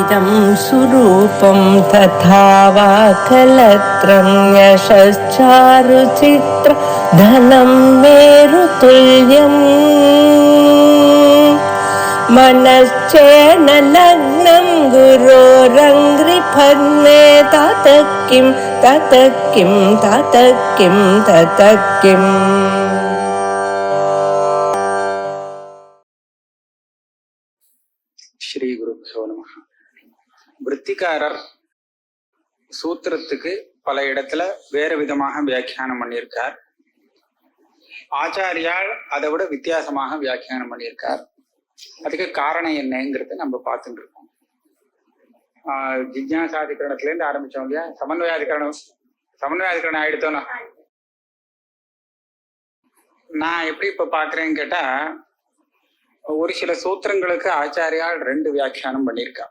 इदं सुरूपं तथा वा कलत्रं यशश्चारुचित्र धनं मेरुतुल्यम् मनश्चेन लग्नं गुरोरङ्घ्रिपद्मे ततः किं ततः किं ततः किं ततः किम्. ஸ்ரீ குருப்யோ நமஹ. விருத்திகாரர் சூத்திரத்துக்கு பல இடத்துல வேற விதமாக வியாக்கியானம் பண்ணியிருக்கார். ஆச்சாரியால் அதை விட வித்தியாசமாக வியாக்கியானம் பண்ணியிருக்கார். அதுக்கு காரணம் என்னங்கிறத நம்ம பார்த்துட்டு இருக்கோம். ஜிஜ்ஞாசாதிகரணத்துல இருந்து ஆரம்பிச்சோம் இல்லையா? சமன்வயாதிகரணம் ஆயிடுத்தோன்னா நான் எப்படி இப்ப பாக்குறேன்னு கேட்டா, ஒரு சில சூத்திரங்களுக்கு ஆச்சாரியால் ரெண்டு வியாக்கியானம் பண்ணியிருக்கா.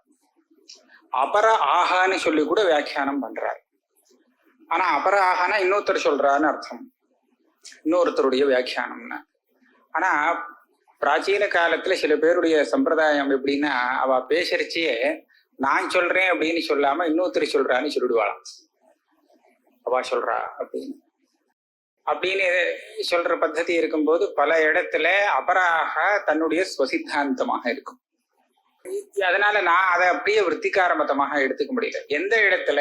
அபர ஆகான்னு சொல்லி கூட வியாக்கியானம் பண்றார். ஆனா அபர ஆகானா இன்னொருத்தர் சொல்றான்னு அர்த்தம், இன்னொருத்தருடைய வியாக்கியானம்னா. ஆனா பிராச்சீன காலத்துல சில பேருடைய சம்பிரதாயம் எப்படின்னா, அவ பேசரிச்சே நான் சொல்றேன் அப்படின்னு சொல்லாம இன்னொருத்தர் சொல்றான்னு சொல்லிடுவாளாம். அவ சொல்றா அப்படின்னு சொல்ற பద్ధதி இருக்கும்போது பல இடத்துல அபராக தன்னுடைய ஸ்வசித்தாந்தமாக இருக்கும். அதனால நான் அதை அப்படியே விருத்திகார மதமாக எடுத்துக்க முடியல. எந்த இடத்துல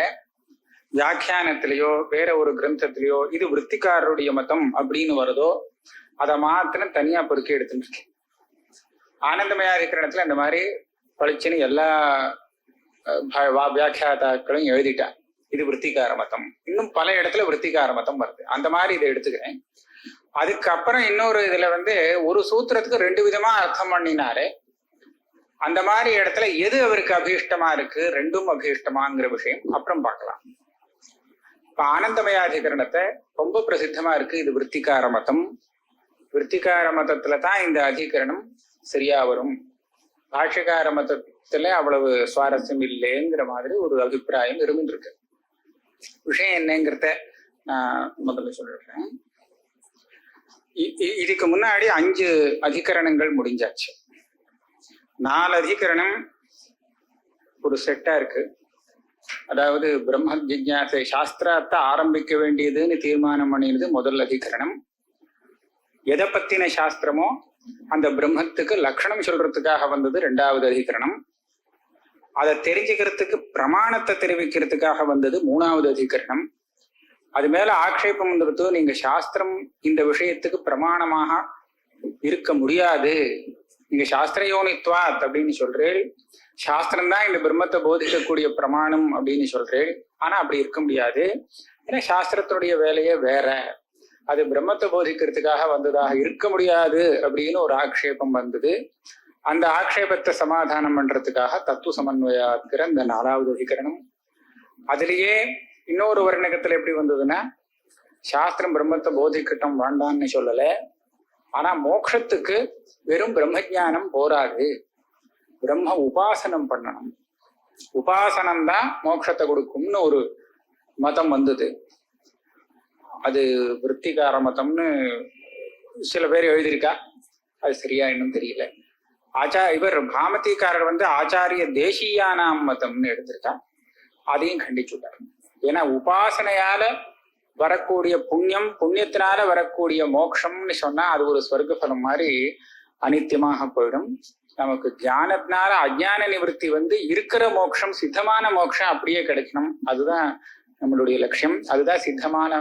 வியாக்கியானத்திலேயோ வேற ஒரு கிரந்தத்திலேயோ இது விருத்திகாரருடைய மதம் அப்படின்னு வருதோ அதை மாத்திரம் தனியா பொறுக்கி எடுத்துட்டு இருக்கேன். ஆனந்தமயாதிகரணத்துல இந்த மாதிரி பளிச்சுன்னு எல்லா வியாக்கியாதாக்களும் எழுதிட்டான், இது விருத்திகார மதம். இன்னும் பல இடத்துல விருத்திகார மதம் வருது. அந்த மாதிரி இதை எடுத்துக்கிறேன். அதுக்கப்புறம் இன்னொரு இதுல ஒரு சூத்திரத்துக்கு ரெண்டு விதமா அர்த்தம் பண்ணினாரு. அந்த மாதிரி இடத்துல எது அவருக்கு அபீஷ்டமா இருக்கு, ரெண்டும் அபீஷ்டமாங்கிற விஷயம் அப்புறம் பார்க்கலாம். இப்ப ஆனந்தமயாதிகரணத்தை ரொம்ப பிரசித்தமா இருக்கு, இது விருத்திகார மதம். விருத்திகார மதத்துல தான் இந்த அதிகரணம் சரியா வரும், பாஷ்யகார மதத்துல அவ்வளவு சுவாரஸ்யம் இல்லைங்கிற மாதிரி ஒரு அபிப்பிராயம் இருந்துருக்கு. விஷயம் என்னங்கிறத நான் முதல்ல சொல்றேன். இதுக்கு முன்னாடி 5 அதிகரணங்கள் முடிஞ்சாச்சு. 4 அதிகரணம் ஒரு செட்டா இருக்கு. அதாவது பிரம்ம ஜிஜ்ஞாசை சாஸ்திரத்தை ஆரம்பிக்க வேண்டியதுன்னு தீர்மானம் பண்ணினது முதல் அதிகரணம். எதை பத்தின சாஸ்திரமோ அந்த பிரம்மத்துக்கு லட்சணம் சொல்றதுக்காக வந்தது 2வது அதிகரணம். அதை தெரிஞ்சுக்கிறதுக்கு பிரமாணத்தை தெரிவிக்கிறதுக்காக வந்தது 3வது அதிகரணம். அது மேல ஆக்ஷேபம் வந்துடுத்து, நீங்க சாஸ்திரம் இந்த விஷயத்துக்கு பிரமாணமாக இருக்க முடியாது, நீங்க சாஸ்திர யோனித்வாத் அப்படின்னு சொல்றேன், சாஸ்திரம் தான் இந்த பிரம்மத்தை போதிக்கக்கூடிய பிரமாணம் அப்படின்னு சொல்றேன். ஆனா அப்படி இருக்க முடியாது, ஏன்னா சாஸ்திரத்தினுடைய வேலையே வேற, அது பிரம்மத்தை போதிக்கிறதுக்காக வந்ததாக இருக்க முடியாது அப்படின்னு ஒரு ஆக்ஷேபம் வந்தது. அந்த ஆக்ஷேபத்தை சமாதானம் பண்றதுக்காக தத்துவ சமன்வயாக்கிற இந்த 4வது அதிகரணம். அதுலயே இன்னொரு வர்ணகத்துல எப்படி வந்ததுன்னா, சாஸ்திரம் பிரம்மத்தை போதிக்கட்டும் வேண்டான்னு சொல்லல, ஆனா மோட்சத்துக்கு வெறும் பிரம்மஜானம் போராது, பிரம்ம உபாசனம் பண்ணணும், உபாசனம் தான் மோட்சத்தை கொடுக்கும்னு ஒரு மதம் வந்தது. அது விருத்திகார மதம்னு சில பேர் எழுதியிருக்கா, அது சரியா இன்னும் தெரியல. இவர் பாமதிக்காரர் ஆச்சாரிய தேசியானாம் மதம்னு எடுத்திருக்கா, அதையும் கண்டிச்சுட்டார். ஏன்னா உபாசனையால வரக்கூடிய புண்ணியம், புண்ணியத்தினால வரக்கூடிய மோட்சம்னு சொன்னா அது ஒரு ஸ்வர்க்க மாதிரி அனித்தியமாக போயிடும். நமக்கு ஞானத்தினால அஜ்ஞான நிவர்த்தி இருக்கிற மோட்சம், சித்தமான மோட்சம் அப்படியே கிடைக்கணும், அதுதான் நம்மளுடைய லட்சியம், அதுதான் சித்தமான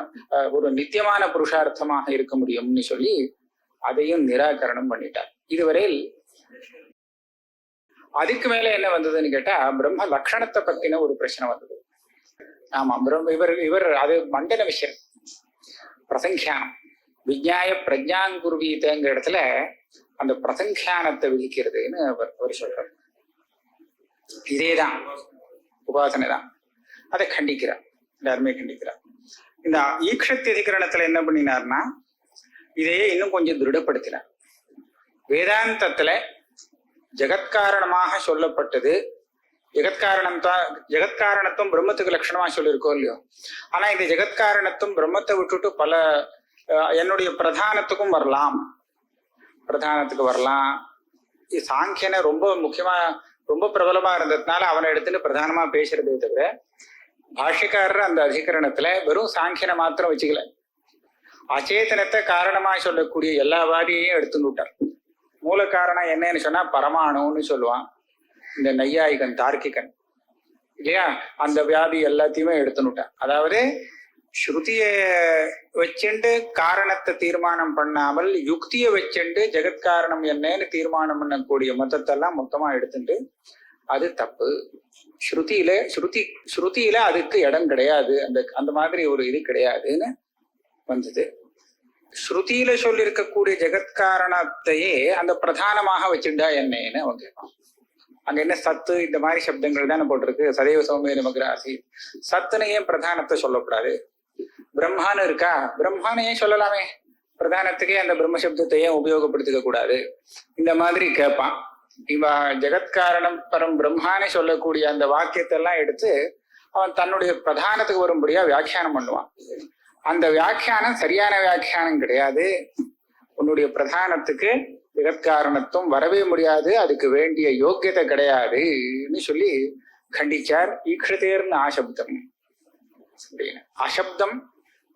ஒரு நித்தியமான புருஷார்த்தமாக இருக்க முடியும்னு சொல்லி அதையும் நிராகரணம் பண்ணிட்டார். இதுவரையில் அதுக்கு மேல என்ன வந்ததுன்னு கேட்டா, பிரம்ம லட்சணத்தை பத்தின ஒரு பிரச்சனை வந்தது. ஆமா, இவர் அது மண்டல விஷயம், பிரசங்கியானம் விஜ்ஞாய பிரஜாங்குருவீதங்கிற இடத்துல அந்த பிரசங்கியானத்தை விதிக்கிறதுன்னு அவர் சொல்றார். இதேதான் உபாசனை தான், அதை கண்டிக்கிறார், எல்லாருமே கண்டிக்கிறார். இந்த ஈக்ஷத்தி அதிகரணத்துல என்ன பண்ணினார்னா, இதையே இன்னும் கொஞ்சம் திருடப்படுத்தினார். வேதாந்தத்துல ஜெகத்காரணமாக சொல்லப்பட்டது, ஜெகத்காரணத்துவம் பிரம்மத்துக்கு லட்சணமா சொல்லியிருக்கோம் இல்லையோ, ஆனா இந்த ஜெகத்காரணத்துவம் பிரம்மத்தை விட்டுட்டு பல என்னுடைய பிரதானத்துக்கும் வரலாம், பிரதானத்துக்கு வரலாம். சாங்கியனை ரொம்ப முக்கியமா ரொம்ப பிரபலமா இருந்ததுனால அவனை எடுத்துட்டு பிரதானமா பேசுறதே தவிர பாஷ்யக்காரர் அந்த அதிகரணத்துல வெறும் சாங்கியனை மாத்திரம் வச்சுக்கல, அச்சேதனத்தை காரணமா சொல்லக்கூடிய எல்லா வாதியையும் எடுத்துன்னு விட்டார். மூல காரணம் என்னன்னு சொன்னா பரமாணுன்னு சொல்லுவான் இந்த நையாயிகன் தார்க்கிகன் இல்லையா, அந்த வியாதி எல்லாத்தையுமே எடுத்துனுட்டான். அதாவது ஸ்ருதிய வச்சுண்டு காரணத்தை தீர்மானம் பண்ணாமல் யுக்தியை வச்சுண்டு ஜெகத்காரணம் என்னன்னு தீர்மானம் பண்ணக்கூடிய மொத்தத்தெல்லாம் மொத்தமா எடுத்துட்டு அது தப்பு. ஸ்ருதியில அதுக்கு இடம் கிடையாது, அந்த மாதிரி ஒரு இது கிடையாதுன்னு வந்தது. ஸ்ருதியில சொல்லி இருக்கக்கூடிய ஜெகத்காரணத்தையே அந்த பிரதானமாக வச்சுட்டா என்னன்னு அவன் கேட்பான். அங்க என்ன சத்து இந்த மாதிரி சப்தங்கள் தானே போட்டிருக்கு, சதைவ சௌமிய நமகிராசி, சத்துன்னு ஏன் பிரதானத்தை சொல்லக்கூடாது? பிரம்மான்னு இருக்கா, பிரம்மான்னு ஏன் சொல்லலாமே, பிரதானத்துக்கே அந்த பிரம்ம சப்தத்தை ஏன் உபயோகப்படுத்திக்க கூடாது? இந்த மாதிரி கேட்பான். இவ ஜெகத்காரணம் பரம் பிரம்மானே சொல்லக்கூடிய அந்த வாக்கியத்தை எல்லாம் எடுத்து அவன் தன்னுடைய பிரதானத்துக்கு வரும்படியா வியாக்கியானம் பண்ணுவான். அந்த வியாக்கியானம் சரியான வியாக்கியானம் கிடையாது. உன்னுடைய பிரதானத்துக்கு ஜெகத்காரணத்துவம் வரவே முடியாது, அதுக்கு வேண்டிய யோக்கியத்தை கிடையாதுன்னு சொல்லி கண்டிச்சார். ஈக்ஷதேர்னு ஆசப்தம் அப்படின்னு. அசப்தம்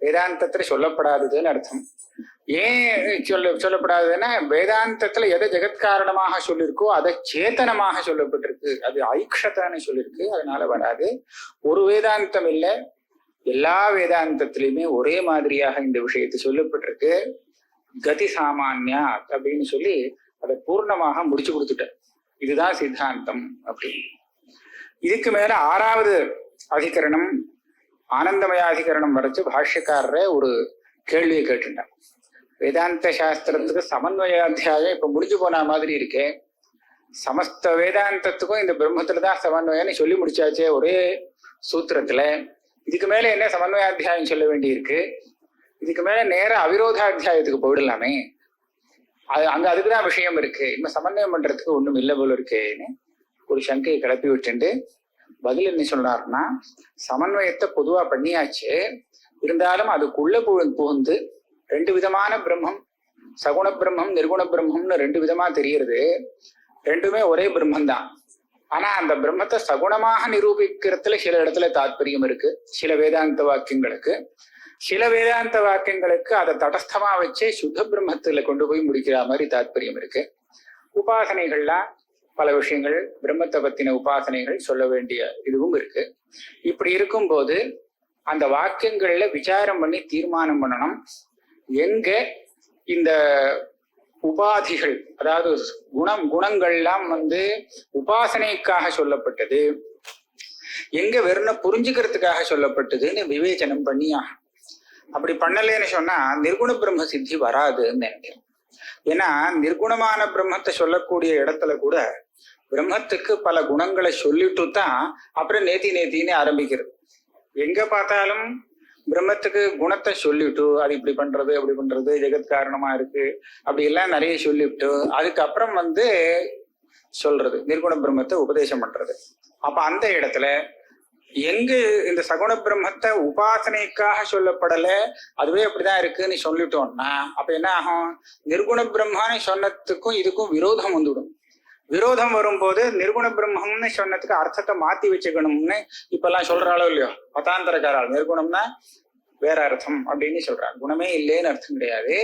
வேதாந்தத்துல சொல்லப்படாததுன்னு அர்த்தம். ஏன் சொல்லப்படாதுன்னா வேதாந்தத்துல எதை ஜெகத்காரணமாக சொல்லியிருக்கோ அதை சேத்தனமாக சொல்லப்பட்டிருக்கு, அது ஐக்ஷதான்னு சொல்லியிருக்கு, அதனால வராது. ஒரு வேதாந்தம் இல்லை, எல்லா வேதாந்தத்திலையுமே ஒரே மாதிரியாக இந்த விஷயத்தை சொல்லப்பட்டிருக்கு. கதி சாமான்யா அப்படின்னு சொல்லி அதை பூர்ணமாக முடிச்சு கொடுத்துட்டார். இதுதான் சித்தாந்தம் அப்படின்னு. இதுக்கு மேல 6வது அதிகரணம் ஆனந்தமயாதிகரணம் வரைச்சு பாஷ்யக்காரரே ஒரு கேள்வியை கேட்டுட்டார். வேதாந்த சாஸ்திரத்துக்கு சமன்வயாத்தியாயம் இப்ப முடிஞ்சு போன மாதிரி இருக்கே, சமஸ்த வேதாந்தத்துக்கும் இந்த பிரம்மத்துலதான் சமன்வயம்னு சொல்லி முடிச்சாச்சே ஒரே சூத்திரத்துல, இதுக்கு மேல என்ன சமன்வயாத்தியாயம் சொல்ல வேண்டி இருக்கு? இதுக்கு மேல நேர அவிரோதாத்தியாயத்துக்கு போயிடலாமே, அங்க அதுக்குதான் விஷயம் இருக்கு, இன்னும் சமன்வயம் பண்றதுக்கு ஒண்ணும் இல்லை போல இருக்கேன்னு ஒரு சங்கையை கிளப்பி விட்டுண்டு பதில் என்ன சொல்றாருன்னா, சமன்வயத்தை பொதுவா பண்ணியாச்சு, இருந்தாலும் அதுக்குள்ள புகுந்து 2 விதமான பிரம்மம், சகுண பிரம்மம் நிர்குண பிரம்மம்னு 2 விதமா தெரிகிறது. ரெண்டுமே ஒரே பிரம்மம் தான். ஆனா அந்த பிரம்மத்தை சகுணமாக நிரூபிக்கிறதுல சில இடத்துல தாத்பரியம் இருக்கு சில வேதாந்த வாக்கியங்களுக்கு. சில வேதாந்த வாக்கியங்களுக்கு அதை தடஸ்தமா வச்சே சுத்த பிரம்மத்துல கொண்டு போய் முடிக்கிற மாதிரி தாத்பரியம் இருக்கு. உபாசனைகள்லாம் பல விஷயங்கள் பிரம்மத்தை பத்தின உபாசனைகள் சொல்ல வேண்டிய இதுவும் இருக்கு. இப்படி இருக்கும்போது அந்த வாக்கியங்கள்ல விசாரம் பண்ணி தீர்மானம் பண்ணணும், எங்க இந்த உபாதிகள் அதாவது குணங்கள்லாம் உபாசனைக்காக சொல்லப்பட்டது, எங்க வெறும் புரிஞ்சுக்கிறதுக்காக சொல்லப்பட்டதுன்னு விவேச்சனம் பண்ணியா. அப்படி பண்ணலன்னு சொன்னா நிர்குண பிரம்ம சித்தி வராதுன்னு நினைக்கிறேன். ஏன்னா நிர்குணமான பிரம்மத்தை சொல்லக்கூடிய இடத்துல கூட பிரம்மத்துக்கு பல குணங்களை சொல்லிட்டு தான் அப்புறம் நேத்தின்னு ஆரம்பிக்கிறது. எங்க பார்த்தாலும் பிரம்மத்துக்கு குணத்தை சொல்லிட்டு அது இப்படி பண்றது அப்படி பண்றது ஜெகத் காரணமா இருக்கு அப்படி எல்லாம் நிறைய சொல்லிவிட்டு அதுக்கப்புறம் சொல்றது நிர்குண பிரம்மத்தை உபதேசம் பண்றது. அப்ப அந்த இடத்துல எங்க இந்த சகுண பிரம்மத்தை உபாசனைக்காக சொல்லப்படல அதுவே அப்படிதான் இருக்குன்னு சொல்லிட்டோம்னா அப்ப என்ன ஆகும், நிர்குண பிரம்மான்னு சொன்னதுக்கும் இதுக்கும் விரோதம் வந்துவிடும். விரோதம் வரும்போது நிர்குண பிரம்மம்னு சொன்னதுக்கு அர்த்தத்தை மாத்தி வச்சுக்கணும்னு இப்பெல்லாம் சொல்றாளோ இல்லையோ மதாந்தரக்காரால், நிர்குணம்னா வேற அர்த்தம் அப்படின்னு சொல்றாங்க. குணமே இல்லைன்னு அர்த்தம் கிடையாது,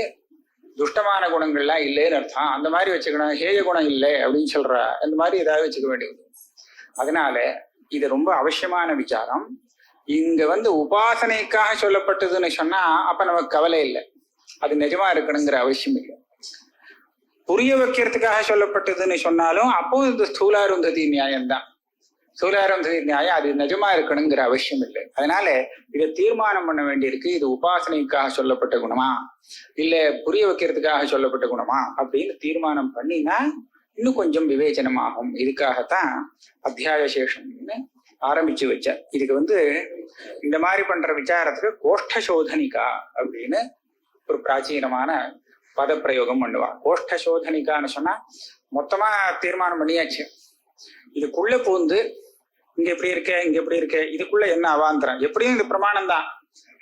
துஷ்டமான குணங்கள்லாம் இல்லைன்னு அர்த்தம், அந்த மாதிரி வச்சுக்கணும். ஹேய குணம் இல்லை அப்படின்னு சொல்றா, அந்த மாதிரி ஏதாவது வச்சுக்க வேண்டியது. அதனால இது ரொம்ப அவசியமான விசாரம். இங்க உபாசனைக்காக சொல்லப்பட்டதுன்னு சொன்னா அப்ப நமக்கு கவலை இல்லை, அது நிஜமா இருக்கணுங்கிற அவசியம் இல்லை. புரிய வைக்கிறதுக்காக சொல்லப்பட்டதுன்னு சொன்னாலும் அப்போ இந்த ஸ்தூலாருந்ததி நியாயம்தான். ஸ்தூலாருந்ததி நியாயம் அது நிஜமா இருக்கணுங்கிற அவசியம் இல்லை. அதனால இதை தீர்மானம் பண்ண வேண்டியிருக்கு, இது உபாசனைக்காக சொல்லப்பட்ட குணமா இல்ல புரிய வைக்கிறதுக்காக சொல்லப்பட்ட குணமா அப்படின்னு தீர்மானம் பண்ணினா இன்னும் கொஞ்சம் விவேச்சனமாகும். இதுக்காகத்தான் அத்தியாய சேஷம்னு ஆரம்பிச்சு வச்சார். இதுக்கு இந்த மாதிரி பண்ற விசாரத்துக்கு கோஷ்ட சோதனிகா அப்படின்னு ஒரு பிராச்சீனமான பத பிரயோகம் பண்ணுவா. கோஷ்ட சோதனிக்கான்னு சொன்னா மொத்தமா தீர்மானம் பண்ணியாச்சு, இதுக்குள்ள பூந்து இங்க எப்படி இருக்க இங்க எப்படி இருக்க இதுக்குள்ள என்ன அவாந்தரம், எப்படியும் இந்த பிரமாணம் தான்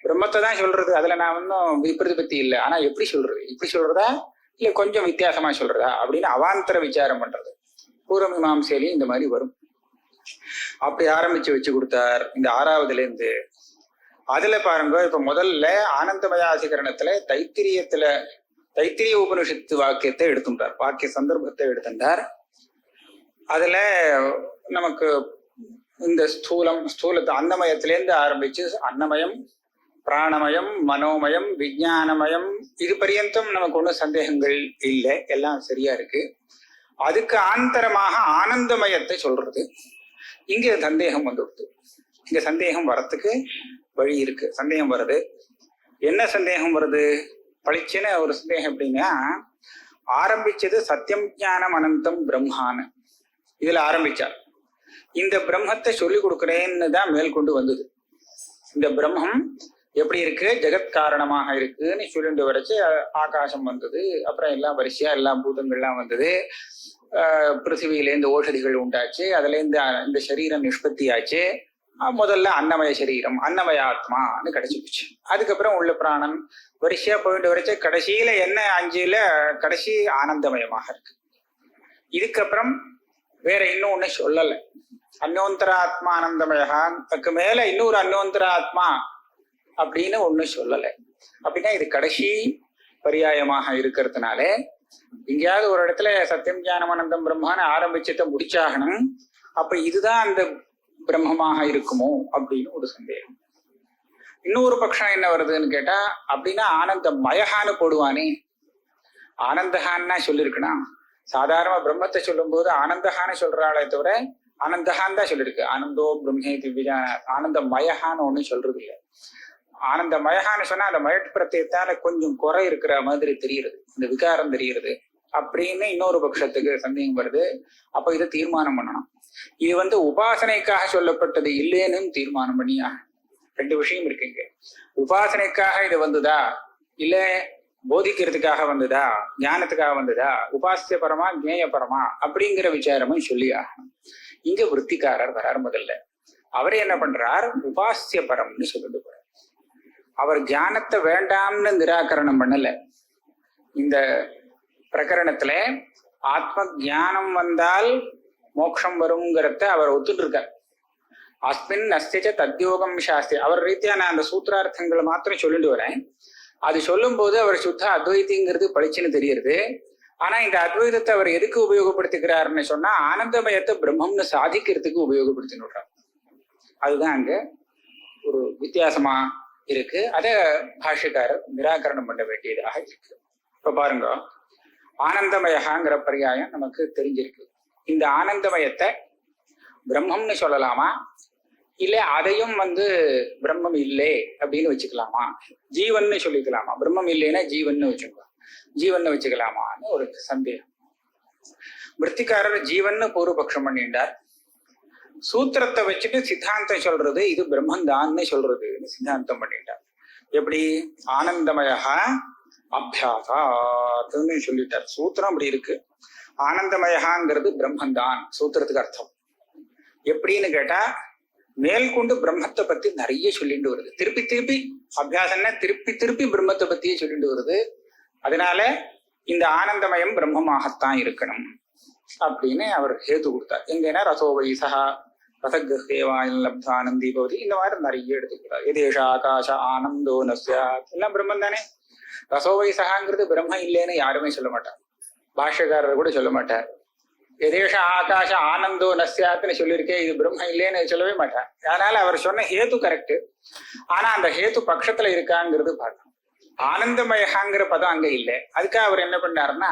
பிரம்மத்தை தான் சொல்றது, அதுல நான் விபரீபத்தி இல்லை, ஆனா எப்படி சொல்றது, இப்படி சொல்றதா இல்ல கொஞ்சம் வித்தியாசமா சொல்றதா அப்படின்னு அவாந்தர விசாரம் பண்றது. பூர்வமீமாம்சையிலையும் இந்த மாதிரி வரும். அப்படி ஆரம்பிச்சு வச்சு கொடுத்தார் இந்த 6வதுல இருந்து. அதுல பாருங்க, இப்ப முதல்ல ஆனந்தமயாதிகரணத்துல தைத்திரிய உபனிஷத்து வாக்கியத்தை எடுத்துட்டார், வாக்கிய சந்தர்ப்பத்தை எடுத்துட்டார். அதுல நமக்கு இந்த ஸ்தூலத்தை அன்னமயத்திலேருந்து ஆரம்பிச்சு அன்னமயம், பிராணமயம், மனோமயம், விஞ்ஞானமயம், இது பரியந்தம் நமக்கு ஒன்றும் சந்தேகங்கள் இல்லை, எல்லாம் சரியா இருக்கு. அதுக்கு ஆந்தரமாக ஆனந்தமயத்தை சொல்றது. இங்க சந்தேகம் வந்துடுது. இங்க சந்தேகம் வரத்துக்கு வழி இருக்கு. சந்தேகம் வருது. என்ன சந்தேகம் வருது? பளிச்சுன்னு ஒரு சந்தேகம் எப்படின்னா, ஆரம்பிச்சது சத்தியம் ஞானம் அனந்தம் பிரம்மான்னு இதுல ஆரம்பிச்சார். இந்த பிரம்மத்தை சொல்லி கொடுக்குறேன்னு தான் மேல் கொண்டு வந்தது. இந்த பிரம்மம் எப்படி இருக்கு, ஜெகத் காரணமாக இருக்குன்னு சொல்லிட்டு வரைச்சு ஆகாசம் வந்தது. அப்புறம் எல்லாம் வரிசையா எல்லா பூதங்கள்லாம் வந்தது. பிருத்திவியிலேருந்து ஓஷதிகள் உண்டாச்சு. அதுல இருந்து இந்த சரீரம் நிஷ்பத்தி ஆச்சு. முதல்ல அன்னமய சரீரம், அன்னமய ஆத்மான்னு கிடைச்சிருச்சு. அதுக்கப்புறம் உள்ள பிராணன் வரிசையா போயிட்டு வரைச்சு கடைசியில என்ன 5ல கடைசி ஆனந்தமயமாக இருக்கு. இதுக்கப்புறம் வேற இன்னும் ஒண்ணு சொல்லலை. அந்யோந்தர ஆத்மா ஆனந்தமயகாக்கு மேல இன்னொரு அந்யோந்தர ஆத்மா அப்படின்னு ஒண்ணு சொல்லலை. அப்படின்னா இது கடைசி பரியாயமாக இருக்கிறதுனால எங்கேயாவது ஒரு இடத்துல சத்தியம் ஞானம் அனந்தம் பிரம்மான்னு ஆரம்பிச்சத முடிச்சாகணும். அப்ப இதுதான் அந்த பிரம்மமாக இருக்குமோ அப்படின்னு ஒரு சந்தேகம். இன்னொரு பட்சம் என்ன வருதுன்னு கேட்டா, அப்படின்னா ஆனந்தமயகான்னு போடுவானே. ஆனந்தகான்னா சொல்லியிருக்கணும். சாதாரண பிரம்மத்தை சொல்லும் போது ஆனந்தகான்னு சொல்றாளே தவிர ஆனந்தகான் தான் சொல்லியிருக்கு. ஆனந்தோ பிரம்மே திவ்யா, ஆனந்தமயகான்னு ஒண்ணு சொல்றது இல்லை. ஆனந்தமயகான்னு சொன்னா அந்த மயட்டு பிரத்யத்தால கொஞ்சம் குறை இருக்கிற மாதிரி தெரியுது, இந்த விகாரம் தெரியுது அப்படின்னு இன்னொரு பட்சத்துக்கு சந்தேகம் வருது. அப்ப இதை தீர்மானம் பண்ணணும். இது உபாசனைக்காக சொல்லப்பட்டது இல்லைன்னு தீர்மானம் பண்ணியா. 2 விஷயம் இருக்குங்க. உபாசனைக்காக இது வந்ததா, இல்ல போதிக்கிறதுக்காக வந்ததா, ஞானத்துக்காக வந்ததா, உபாசிய பரமா ஜேய பரமா அப்படிங்கிற விசாரமும் சொல்லி ஆகணும். இங்க விற்த்திக்காரர் வரார். முதல்ல அவரே என்ன பண்றார், உபாசிய பரம்னு சொல்லிட்டு போறார். அவர் தியானத்தை வேண்டாம்னு நிராகரணம் பண்ணல. இந்த பிரகரணத்துல ஆத்ம ஞானம் வந்தால் மோட்சம் வருங்கிறத அவர் ஒத்துட்டு இருக்கார். அஸ்மின் அஸ்திச்ச தத்யோகம் சாஸ்திரி, அவர் ரீதியா நான் அந்த சூத்திரார்த்தங்களை மாத்திரம் சொல்லிட்டு வரேன். அது சொல்லும் போது அவர் சுத்த அத்வைத்திங்கிறது பளிச்சுன்னு தெரியுது. ஆனா இந்த அத்வைதத்தை அவர் எதுக்கு உபயோகப்படுத்திக்கிறாருன்னு சொன்னா, ஆனந்தமயத்தை பிரம்மம்னு சாதிக்கிறதுக்கு உபயோகப்படுத்தினுடுறார். அதுதான் அங்க ஒரு வித்தியாசமா இருக்கு. அத பாஷ்யக்காரர் நிராகரணம் பண்ண வேண்டியதாக இருக்கு. இப்ப பாருங்க, ஆனந்தமயகாங்கிற பரியாயம் நமக்கு தெரிஞ்சிருக்கு. இந்த ஆனந்தமயத்தை பிரம்மம்னு சொல்லலாமா, இல்ல அதையும் பிரம்மம் இல்லை அப்படின்னு வச்சுக்கலாமா, ஜீவன்னு சொல்லிக்கலாமா, பிரம்மம் இல்லைன்னா ஜீவன்னு வச்சுக்கலாம், ஜீவன்னு வச்சுக்கலாமான்னு ஒரு சந்தேகம். விற்த்திக்காரர் ஜீவன்னு பூர்வபக்ஷம் பண்ணிட்டார். சூத்திரத்தை வச்சுட்டு சித்தாந்தம் சொல்றது இது பிரம்மந்தான்னு சொல்றதுன்னு சித்தாந்தம் பண்ணிட்டார். எப்படி, ஆனந்தமயா அபியாசாத்துன்னு சொல்லிட்டார். சூத்திரம் அப்படி இருக்கு. ஆனந்தமயகாங்கிறது பிரம்மந்தான் சூத்திரத்துக்கு அர்த்தம். எப்படின்னு கேட்டா, மேல்கொண்டு பிரம்மத்தை பத்தி நிறைய சொல்லிட்டு வருது. திருப்பி திருப்பி அபியாசம்னா திருப்பி திருப்பி பிரம்மத்தை பத்தியே சொல்லிட்டு வருது. அதனால இந்த ஆனந்தமயம் பிரம்மமாகத்தான் இருக்கணும் அப்படின்னு அவர் ஹேது கொடுத்தார். எங்கன்னா ரசோ வைசா ரசகேவாயம் லப்தானந்தி பவதி, இந்த மாதிரி நிறைய எடுத்துக்கிறார். எதேஷ ஆகாஷ ஆனந்தோ நஸ்யாத், எல்லாம் பிரம்மன் தானே. ரசோ வைசகாங்கிறது பிரம்ம இல்லைன்னு யாருமே சொல்ல மாட்டார். பாஷ்யக்காரர் கூட சொல்ல மாட்டார். எதேஷ ஆகாஷ ஆனந்தோ நஸ்யாத்னு சொல்லியிருக்கேன், இது பிரம்ம இல்லைன்னு சொல்லவே மாட்டார். அதனால அவர் சொன்ன ஹேத்து கரெக்ட். ஆனா அந்த ஹேத்து பட்சத்துல இருக்காங்கிறது பார்க்கணும். ஆனந்தமயகாங்கிற பதம் அங்க இல்லை. அதுக்காக அவர் என்ன பண்ணாருன்னா,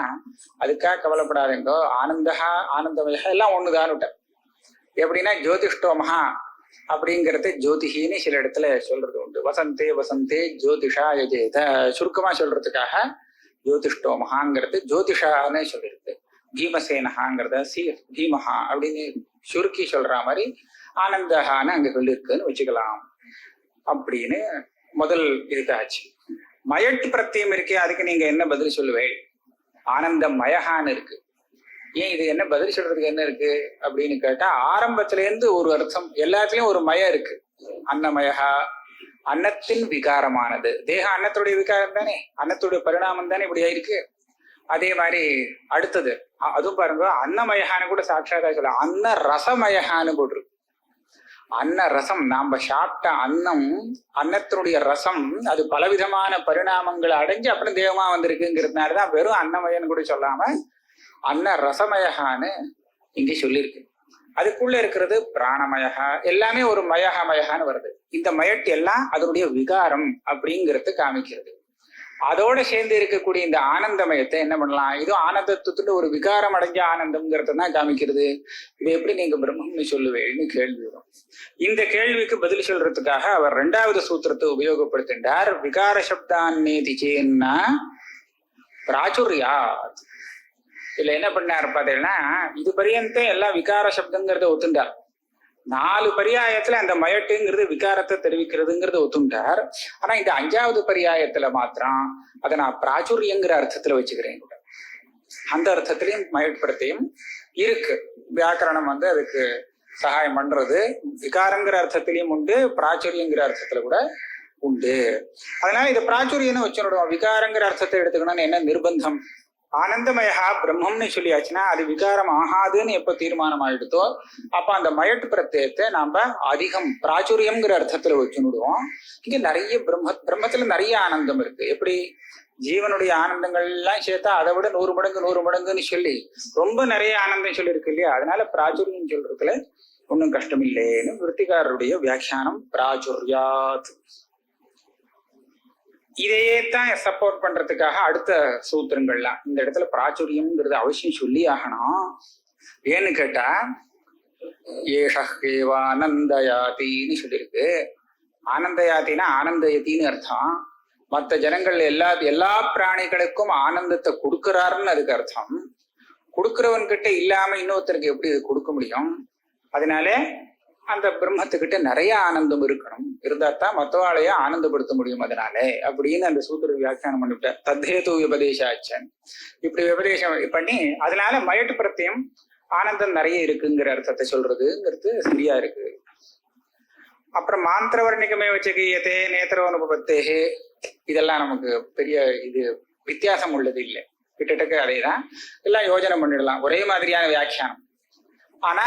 அதுக்காக கவலைப்படாதீங்கோ, ஆனந்தஹா ஆனந்தமயா எல்லாம் ஒண்ணுதான் விட்டார். எப்படின்னா, ஜோதிஷ்டோமஹா அப்படிங்கிறது ஜோதிஷின்னு சில இடத்துல சொல்றது உண்டு. வசந்தே வசந்தே ஜோதிஷா யஜேத, சுருக்கமா சொல்றதுக்காக ஜோதிஷ்டோமஹாங்கிறது ஜோதிஷான்னு சொல்லிருக்கு. பீமசேனஹாங்கிறத பீமஹா அப்படின்னு சுருக்கி சொல்ற மாதிரி ஆனந்தஹான்னு அங்க சொல்லியிருக்குன்னு வச்சுக்கலாம் அப்படின்னு முதல் இருக்காச்சு. மயட்டு பிரத்தியம் இருக்கே, அதுக்கு நீங்க என்ன பதில் சொல்லுவேன்? ஆனந்தமயகான்னு இருக்கு. ஏன் இது என்ன பதில் சொல்றதுக்கு என்ன இருக்கு அப்படின்னு கேட்டா, ஆரம்பத்துல இருந்து ஒரு அர்த்தம், எல்லாத்துலயும் ஒரு மயம் இருக்கு. அன்னமயகா, அன்னத்தின் விகாரமானது. தேகம் அன்னத்துடைய விகாரம் தானே, அன்னத்துடைய பரிணாமம் தானே இப்படி ஆயிருக்கு. அதே மாதிரி அடுத்தது அதுவும் பாருங்க, அன்னமயகான்னு கூட சாட்சாதா சொல்ல, அன்ன ரசமயகான்னு போட்டிருக்கு. அன்ன ரசம், நாம சாப்பிட்ட அன்னம், அன்னத்தினுடைய ரசம் அது பலவிதமான பரிணாமங்களை அடைஞ்சு அப்புறம் தேவமா வந்திருக்குங்கிறதுனாலதான் வெறும் அன்னமயன்னு கூட சொல்லாம அன்ன ரசமயகான்னு இங்கே சொல்லியிருக்கு. அதுக்குள்ள இருக்கிறது பிராணமயகா, எல்லாமே ஒரு மயகான்னு வருது. இந்த மயட்டு எல்லாம் அதனுடைய விகாரம் அப்படிங்கிறது காமிக்கிறது. அதோட சேர்ந்து இருக்கக்கூடிய இந்த ஆனந்தமயத்தை என்ன பண்ணலாம், இது ஆனந்தத்துக்கு ஒரு விகாரம் அடைஞ்ச ஆனந்தம்ங்கிறத தான் காமிக்கிறது. இது எப்படி நீங்க பிரம்மம்னு சொல்லுவேன்னு கேள்வி வரும். இந்த கேள்விக்கு பதில் சொல்றதுக்காக அவர் 2வது சூத்திரத்தை உபயோகப்படுத்தின்றார். விகார சப்தான்னேதி சேன்னா பிராச்சுரியா. இதுல என்ன பண்ணார் பார்த்தீங்கன்னா, இது பரியந்த எல்லாம் விகார சப்தங்கிறத ஒத்துண்டார். 4 பரியாயத்துல அந்த மயட்டுங்கிறது விகாரத்தை தெரிவிக்கிறதுங்கிறத ஒத்துண்டார். ஆனா இந்த 5வது பரியாயத்துல மாத்திரம் அதை நான் பிராச்சுரியங்கிற அர்த்தத்துல வச்சுக்கிறேன். கூட அந்த அர்த்தத்திலையும் மயட்படுத்தையும் இருக்கு. வியாக்கரணம் அதுக்கு சகாயம் பண்றது. விகாரங்கிற அர்த்தத்திலையும் உண்டு, பிராச்சுரியங்கிற அர்த்தத்துல கூட உண்டு. அதனால இதை பிராச்சுரியன்னு வச்சுடுவோம். விகாரங்கிற அர்த்தத்தை எடுத்துக்கணும்னு என்ன நிர்பந்தம்? ஆனந்தமயா பிரம்மம்னு சொல்லியாச்சுன்னா அது விகாரம் ஆகாதுன்னு எப்ப தீர்மானம் ஆயிடுதோ அப்ப அந்த மயட்டு பிரத்யத்தை நாம அதிகம் பிராச்சுரியம்ங்கிற அர்த்தத்துல வச்சுடுவோம். இங்க நிறைய பிரம்மத்துல நிறைய ஆனந்தம் இருக்கு. எப்படி ஜீவனுடைய ஆனந்தங்கள் எல்லாம் சேர்த்தா அதை விட 100 மடங்குன்னு சொல்லி ரொம்ப நிறைய ஆனந்தம் சொல்லியிருக்கு இல்லையா? அதனால பிராச்சுரியம் சொல்றதுல ஒன்றும் கஷ்டம் இல்லைன்னு விருத்திகாரருடைய வியாக்கியானம் பிராச்சுரியாத். இதையே தான் சப்போர்ட் பண்றதுக்காக அடுத்த சூத்திரங்கள்லாம் இந்த இடத்துல பிராச்சுரியம்ங்கிறது அவசியம் சொல்லி ஆகணும். ஏன்னு கேட்டா ஏஷேவானந்தயாத்தின்னு சொல்லியிருக்கு. ஆனந்தயாத்தின்னா ஆனந்தயத்தின்னு அர்த்தம். மற்ற ஜனங்கள் எல்லா பிராணிகளுக்கும் ஆனந்தத்தை கொடுக்கிறாருன்னு அதுக்கு அர்த்தம். கொடுக்கிறவன் கிட்ட இல்லாம இன்னொருத்தருக்கு எப்படி இது கொடுக்க முடியும்? அதனால அந்த பிரம்மத்துக்கிட்ட நிறைய ஆனந்தம் இருக்கணும், இருந்தா தான் மற்றவாளைய ஆனந்தப்படுத்த முடியும். அதனால அப்படின்னு அந்த சூத்திர வியாக்கியானம் பண்ணிவிட்டார். தத்தேது விபதேசாச்சன் இப்படி விபதேசம் பண்ணி அதனால மயட்டு பிரத்தியம் ஆனந்தம் நிறைய இருக்குங்கிற அர்த்தத்தை சொல்றதுங்கிறது சரியா இருக்கு. அப்புறம் மாந்திரவர்ணிகமே வச்சுக்கியத்தே நேத்திரவனுபத்தேகே இதெல்லாம் நமக்கு பெரிய இது வித்தியாசம் உள்ளது இல்லை. கிட்டத்தட்ட அதேதான், எல்லாம் யோஜனை பண்ணிடலாம், ஒரே மாதிரியான வியாக்கியானம். ஆனா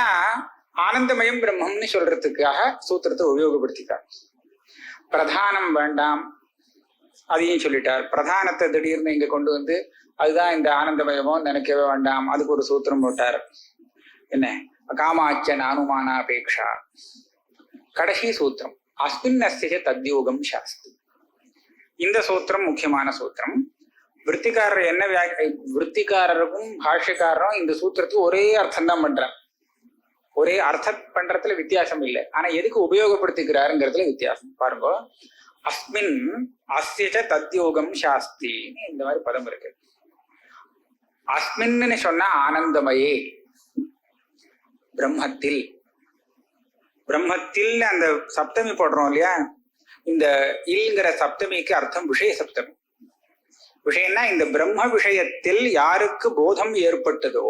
ஆனந்தமயம் பிரம்மம்னு சொல்றதுக்காக சூத்திரத்தை உபயோகப்படுத்திட்டார். பிரதானம் வேண்டாம் அதையும் சொல்லிட்டார். பிரதானத்தை திடீர்னு இங்க கொண்டு அதுதான் இந்த ஆனந்தமயமோ நினைக்கவே வேண்டாம், அதுக்கு ஒரு சூத்திரம் போட்டார். என்ன காமாச்சன் அனுமானாபேக்ஷா. கடைசி சூத்திரம் அஸ்மின் அஸ்ய தத்யோகம் சாஸ்தி. இந்த சூத்திரம் முக்கியமான சூத்திரம். விருத்திகாரர் என்ன விருத்திகாரருக்கும் பாஷ்யக்காரரும் இந்த சூத்திரத்துக்கு ஒரே அர்த்தம் தான் பண்றாங்க. ஒரே அர்த்தம் பண்றதுல வித்தியாசம் இல்லை, ஆனா எதுக்கு உபயோகப்படுத்திக்கிறாருங்கிறதுல வித்தியாசம் பாருங்க. அஸ்மின் அஸ்ய தத்யோகம் சாஸ்தி இந்த மாதிரி பதம் இருக்கு. அஸ்மின்னு சொன்னா ஆனந்தமயே, பிரம்மத்தில். பிரம்மத்தில் அந்த சப்தமி போடுறோம் இல்லையா, இந்த இல்ங்கிற சப்தமிக்கு அர்த்தம் விஷய சப்தமி. விஷயம்னா இந்த பிரம்ம விஷயத்தில் யாருக்கு போதம் ஏற்பட்டதோ,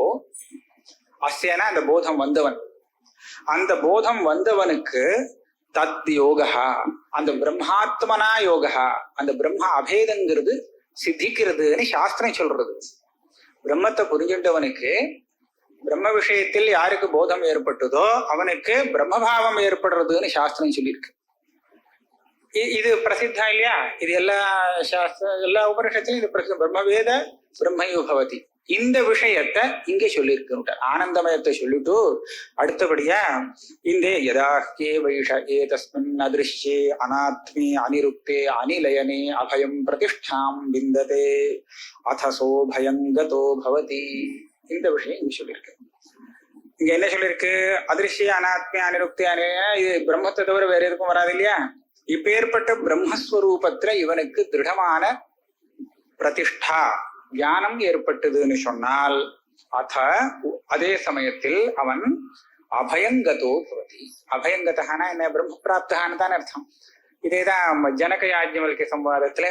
அஸ்யனா அந்த போதம் வந்தவன், அந்த போதம் வந்தவனுக்கு தத் யோகா, அந்த பிரம்மாத்மனா யோகா, அந்த பிரம்ம அபேதங்கிறது சித்திக்கிறதுன்னு சாஸ்திரம் சொல்றது. பிரம்மத்தை புரிஞ்சுட்டவனுக்கு பிரம்ம விஷயத்தில் யாருக்கு போதம் ஏற்பட்டதோ அவனுக்கு பிரம்மபாவம் ஏற்படுறதுன்னு சாஸ்திரம் சொல்லியிருக்கு. இது பிரசித்தம் இல்லையா? இது எல்லா உபனிஷத்திலும் இது பிரசித்தம். பிரம்மவேத பிரம்மையு பவதி. இந்த விஷயத்தை இங்கே சொல்லியிருக்கு. ஆனந்தமயத்தை சொல்லிட்டு அடுத்தபடியா இந்த யதாஹ்யே வைஷ ஏதஸ்மின் அதிருஷ்யே அநாத்மே அனிருக்தே அனிலயனே அபயம் பிரதிஷ்டாம் விந்ததே அதசோ பயங்கதோ பவதி. இந்த விஷயம் இங்க சொல்லியிருக்கு. இங்க என்ன சொல்லியிருக்கு? அதிருஷ்ய அநாத்மே அனிருக்தே அனிலய, இது பிரம்மத்தை தவிர வேற எதுக்கும் வராது இல்லையா? இப்பேற்பட்ட பிரம்மஸ்வரூபத்துல இவனுக்கு திருடமான பிரதிஷ்டா ஞானம் ஏற்பட்டதுன்னு சொன்னால் அதே சமயத்தில் அவன் அபயங்கதோ பவதி. அபயங்கதானா என்ன? பிரம்ம பிராப்தான்னு தான் அர்த்தம். இதேதான் ஜனக யாஜ்ஞவல்கிய சம்வாதத்துல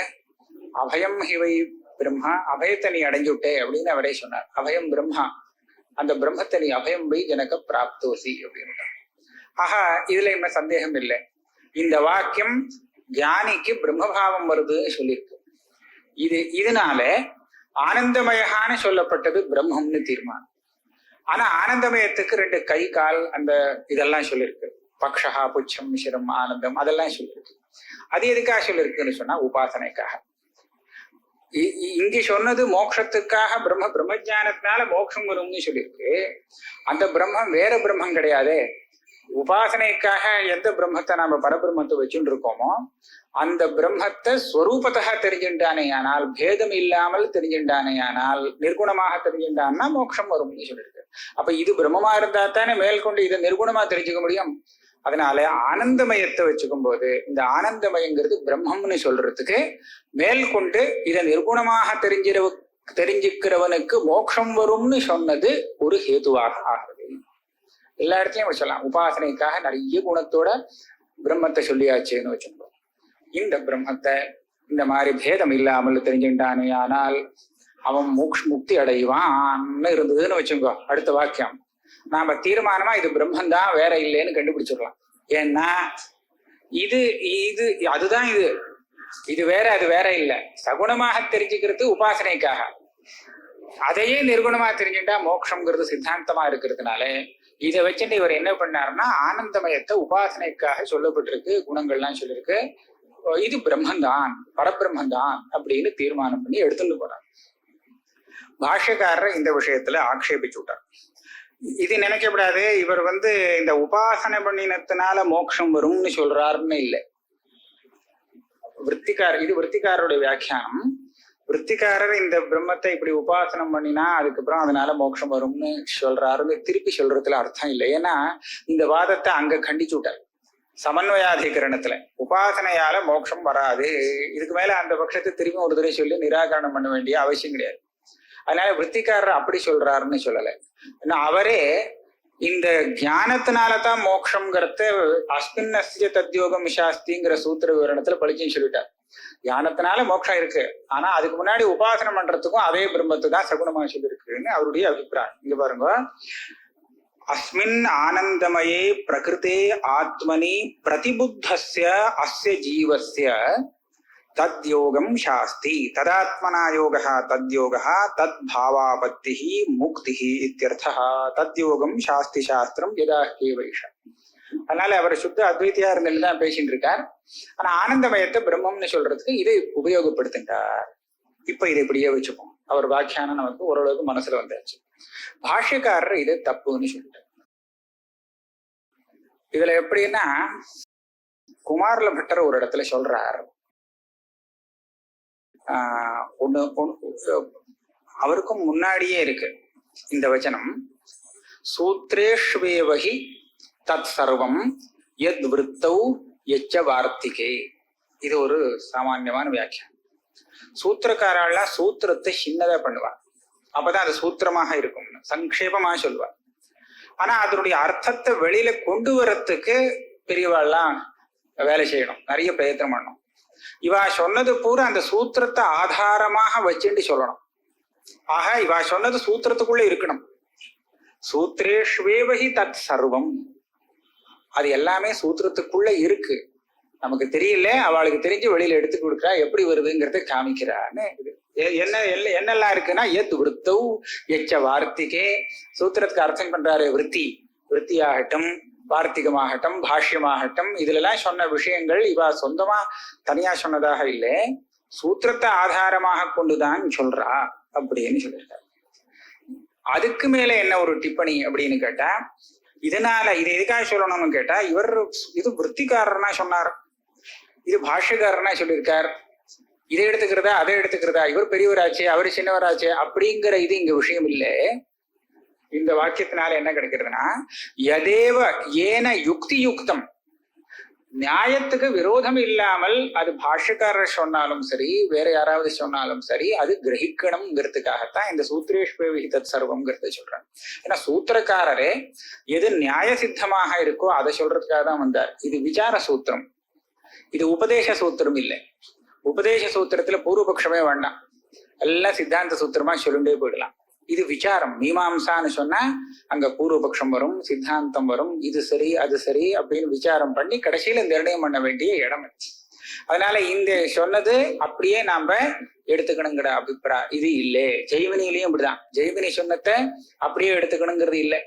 அபயம் ஹிவை பிரம்மா, அபயத்தை நீ அடைஞ்சுட்டே அப்படின்னு அவரே சொன்னார். அபயம் பிரம்மா, அந்த பிரம்மத்தை நீ அபயம் வை ஜனக பிராப்தோசி அப்படின்னு. ஆஹா, இதுல என்ன சந்தேகம் இல்லை. இந்த வாக்கியம் ஞானிக்கு பிரம்மபாவம் வருதுன்னு சொல்லியிருக்கு. இதனால ஆனந்தமயகான்னு சொல்லப்பட்டது பிரம்மம்னு தீர்மானம். ஆனா ஆனந்தமயத்துக்கு 2 கை கால் அந்த இதெல்லாம் சொல்லியிருக்கு. பக்ஷா புச்சம் சிரம் ஆனந்தம் அதெல்லாம் சொல்லியிருக்கு. அது எதுக்காக சொல்லியிருக்குன்னு சொன்னா உபாசனைக்காக. இங்க சொன்னது மோட்சத்துக்காக பிரம்மஜானத்தினால மோட்சம் வரும்னு சொல்லியிருக்கு. அந்த பிரம்மம் வேற பிரம்மம் கிடையாது. உபாசனைக்காக எந்த பிரம்மத்தை நாம பரபிரம்மத்தை வச்சுட்டு இருக்கோமோ அந்த பிரம்மத்தை ஸ்வரூபத்தா தெரிஞ்சுட்டானே ஆனால், பேதம் இல்லாமல் தெரிஞ்சுட்டானே ஆனால், நிர்குணமாக தெரிஞ்சுட்டான்னா மோட்சம் வரும்னு சொல்லியிருக்கு. அப்ப இது பிரம்மமா இருந்தா தானே மேற்கொண்டு இதை நிர்குணமா தெரிஞ்சுக்க முடியும். அதனால ஆனந்தமயத்தை வச்சுக்கும் போது இந்த ஆனந்தமயங்கிறது பிரம்மம்னு சொல்றதுக்கு மேற்கொண்டு இதை நிர்குணமாக தெரிஞ்சுக்கிறவனுக்கு மோட்சம் வரும்னு சொன்னது ஒரு ஹேதுவாக ஆகுது. எல்லா இடத்துலயும் சொல்லலாம். உபாசனைக்காக நிறைய குணத்தோட பிரம்மத்தை சொல்லியாச்சுன்னு வச்சுக்கோம். இந்த பிரம்மத்தை இந்த மாதிரி பேதம் இல்லாமல் தெரிஞ்சுட்டானே ஆனால் அவன் முக்தி அடைவான்னு இருந்ததுன்னு வச்சுக்கோ. அடுத்த வாக்கியம் நாம தீர்மானமா இது பிரம்மந்தான் வேற இல்லைன்னு கண்டுபிடிச்சிடலாம். ஏன்னா இது இது அதுதான் இது வேற அது வேற இல்லை. சகுணமாக தெரிஞ்சுக்கிறது உபாசனைக்காக. அதையே நிர்குணமா தெரிஞ்சுட்டா மோட்சம்ங்கிறது சித்தாந்தமா இருக்கிறதுனால இதை வச்சுட்டு இவர் என்ன பண்ணாருன்னா ஆனந்தமயத்தை உபாசனைக்காக சொல்லப்பட்டிருக்கு, குணங்கள்லாம் சொல்லியிருக்கு, இது பிரம்மந்தான் பரபிரம்மந்தான் அப்படின்னு தீர்மானம் பண்ணி எடுத்துட்டு போறார். பாஷ்யக்காரர் இந்த விஷயத்துல ஆக்ஷேபிச்சு விட்டார். இது நினைக்கப்படாது இவர் இந்த உபாசனை பண்ணினத்தினால மோட்சம் வரும்னு சொல்றாருன்னு இல்லை. இது விற்த்திக்காரருடைய வியாக்கியானம். விற்த்திக்காரர் இந்த பிரம்மத்தை இப்படி உபாசனம் பண்ணினா அதுக்கப்புறம் அதனால மோட்சம் வரும்னு சொல்றாருன்னு திருப்பி சொல்றதுல அர்த்தம் இல்லை. ஏன்னா இந்த வாதத்தை அங்க கண்டிச்சு விட்டார். சமன்வயாதிகரணத்துல உபாசனையால மோட்சம் வராது, இதுக்கு மேல அந்த பட்சத்தை திரும்பி ஒரு தடவை சொல்லி நிராகரணம் பண்ண வேண்டிய அவசியம் கிடையாது. அதனால விற்த்திக்காரர் அப்படி சொல்றாருன்னு சொல்லலை. ஏன்னா அவரே இந்த ஞானத்தினாலதான் மோட்சம்ங்கிறத அஸ்மின்னஸ்ய தத்யோகம் சாஸ்திங்கிற சூத்திர விவரணத்துல பளிச்சுன்னு சொல்லிட்டார். ஞானத்தினால மோட்சம் இருக்கு, ஆனா அதுக்கு முன்னாடி உபாசனம் பண்றதுக்கும் அதே பிரம்மத்தை தான் சகுணமா சொல்லியிருக்குன்னு அவருடைய அபிப்பிராயம். இங்க பாருங்க, அஸ்மின் ஆனந்தமயே பிரகிருதே ஆத்மனி பிரதிபுத்தஸ்ய அஸ்ய ஜீவஸ்ய தத்யோகம் சாஸ்தி ததாத்மனா யோகா தத்யோகா தத் பாவாபத்தி முக்தி இத்தியர்த்தः தத்யோகம் சாஸ்தி சாஸ்திரம் யதா கேவைஷ. அதனால அவர் சுத்த அத்வைத்தியா இருந்ததுல தான் பேசிட்டு இருக்கார். ஆனா ஆனந்தமயத்தை பிரம்மம்னு சொல்றதுக்கு இதை உபயோகப்படுத்திட்டார். இப்ப இதை இப்படியே வச்சுப்போம். அவர் வியாக்கியானம் நமக்கு ஓரளவுக்கு மனசுல வந்தாச்சு. பாஷ்யக்காரர் இது தப்புன்னு சொல்லிட்டார். இதுல எப்படின்னா குமாரல பட்டர் ஒரு இடத்துல சொல்றார், அவருக்கும் முன்னாடியே இருக்கு இந்த வச்சனம், சூத்ரேஷ்வேவஹி தத் சர்வம் யத் விருத்தௌ யச்ச வார்த்திகே. இது ஒரு சாமான்யமான வியாக்கியம். சூத்திரக்காரால சூத்திரத்தை சின்னதா பண்ணுவார், அப்பதான் அது சூத்திரமாக இருக்கும், சங்கேபமாக சொல்லுவார். ஆனா அதனுடைய அர்த்தத்தை வெளியில கொண்டு வரத்துக்கு பெரியவாள்லாம் வேலை செய்யணும், நிறைய பிரயத்தனம் பண்ணணும். இவா சொன்னது பூரா அந்த சூத்திரத்தை ஆதாரமாக வச்சுட்டு சொல்லணும். ஆக இவா சொன்னது சூத்திரத்துக்குள்ள இருக்கணும். சூத்ரேஷ்வேவஹி தத் சர்வம், அது எல்லாமே சூத்திரத்துக்குள்ள இருக்கு. நமக்கு தெரியல, அவளுக்கு தெரிஞ்சு வெளியில எடுத்து கொடுக்குறா, எப்படி வருதுங்கிறத காமிக்கிறான்னு. என்னெல்லாம் இருக்குன்னா எத் விருத்தௌ எச்ச வார்த்திகே, சூத்திரத்துக்கு அர்த்தம் பண்றாரு. விருத்தியாகட்டும், வார்த்திகமாகட்டும், பாஷ்யமாகட்டும், இதுல எல்லாம் சொன்ன விஷயங்கள் இவா சொந்தமா தனியா சொன்னதாக இல்லை, சூத்திரத்தை ஆதாரமாக கொண்டுதான் சொல்றா அப்படின்னு சொல்லியிருக்காரு. அதுக்கு மேல என்ன ஒரு டிப்பணி அப்படின்னு கேட்டா, இதனால இது எதுக்காக சொல்லணும்னு கேட்டா, இவர் இது விற்த்திக்காரர்னா சொன்னார், இது பாஷ்யக்காரர்னா சொல்லியிருக்கார், இதை எடுத்துக்கிறதா அதை எடுத்துக்கிறதா, இவர் பெரியவராச்சே அவர் சின்னவராச்சே அப்படிங்கிற இது இங்க விஷயம் இல்லை. இந்த வாக்கியத்தினால என்ன கிடைக்கிறதுனா, யதேவ ஏன யுக்தி யுக்தம், நியாயத்துக்கு விரோதம் இல்லாமல் அது பாஷ்யக்காரர் சொன்னாலும் சரி வேற யாராவது சொன்னாலும் சரி அது கிரகிக்கணும்ங்கிறதுக்காகத்தான் இந்த சூத்ரேஷ்வேவஹி தத் சர்வம்ங்கிறத சொல்றாங்க. ஏன்னா சூத்திரக்காரரே எது நியாய சித்தமாக இருக்கோ அதை சொல்றதுக்காக தான் வந்தார். இது விசார சூத்திரம், இது உபதேச சூத்திரம் இல்லை. உபதேச சூத்திரத்துல பூர்வபக்ஷமே வேண்டாம், எல்லாம் சித்தாந்த சூத்திரமா சொல்லிண்டே போயிடலாம். இது விசாரம், மீமாம்சான்னு சொன்னா அங்க பூர்வபக்ஷம் வரும், சித்தாந்தம் வரும், இது சரி அது சரி அப்படின்னு விசாரம் பண்ணி கடைசியில நிர்ணயம் பண்ண வேண்டிய இடம். அதனால இந்த சொன்னது அப்படியே நாம எடுத்துக்கணுங்கிற அபிப்பிராயம் இது இல்லை. ஜெய்மினிலையும் இப்படிதான், ஜெய்மினி சொன்னதை அப்படியே எடுத்துக்கணுங்கிறது இல்லை.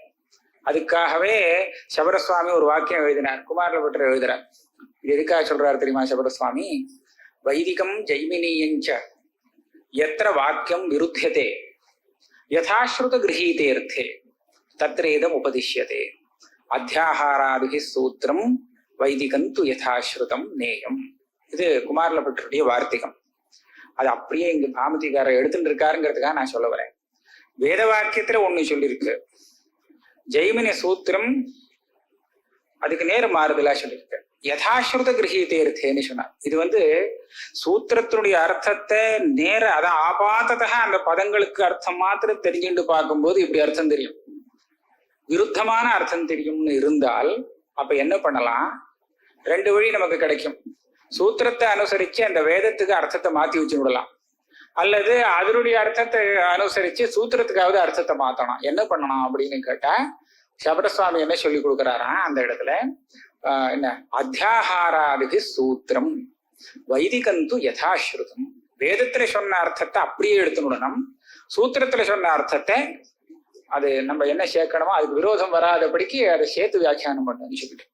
அதுக்காகவே சபரசுவாமி ஒரு வாக்கியம் எழுதினார், குமாரலபட்டர் எழுதுறார். இது எதுக்காக சொல்றாரு தெரியுமா சபரசுவாமி? வைதிகம் ஜெய்மினியஞ்ச எத்திர வாக்கியம் விருத்தியதே யதாஸ்ருத கிரகீதேர்த்தே தத்ரேதம் உபதிஷ்யதே அத்தியாகாராதிகி சூத்திரம் வைதிகந்து யதாஸ்ருதம் நேயம். இது குமாரலபட்டருடைய வார்த்திகம். அது அப்படியே இங்க பாமதிகாரர் எடுத்துட்டு இருக்காருங்கிறதுக்காக நான் சொல்ல வரேன். வேத வாக்கியத்துல ஒண்ணு சொல்லியிருக்கு, ஜெய்மினி சூத்திரம் அதுக்கு நேர மாறுதலா சொல்லியிருக்கு. யதாஸ்ருத கிரகீதேர்த்தேன்னு சொன்னார். இது சூத்திரத்தினுடைய அர்த்தத்தை நேர அதான் ஆபாததா அந்த பதங்களுக்கு அர்த்தம் மாத்திரம் தெரிஞ்சுட்டு பார்க்கும்போது இப்படி அர்த்தம் தெரியும். விருத்தமான அர்த்தம் தெரியும்னு இருந்தால் அப்ப என்ன பண்ணலாம்? ரெண்டு வழி நமக்கு கிடைக்கும். சூத்திரத்தை அனுசரிச்சு அந்த வேதத்துக்கு அர்த்தத்தை மாத்தி வச்சு விடலாம், அல்லது அதனுடைய அர்த்தத்தை அனுசரிச்சு சூத்திரத்துக்காவது அர்த்தத்தை மாத்தணும். என்ன பண்ணணும் அப்படின்னு கேட்டா சபரசுவாமி என்ன சொல்லி கொடுக்குறாரா அந்த இடத்துல, என்ன அத்தியாகாராதிகி சூத்திரம் வைதிகந்து யதாஸ்ருதம். வேதத்துல சொன்ன அர்த்தத்தை அப்படியே எடுத்துடணும், சூத்திரத்துல சொன்ன அர்த்தத்தை அது நம்ம என்ன சேர்க்கணுமோ அதுக்கு விரோதம் வராதபடிக்கு அதை சேர்த்து வியாக்கியானம் பண்ணணும்னு சொல்லிட்டு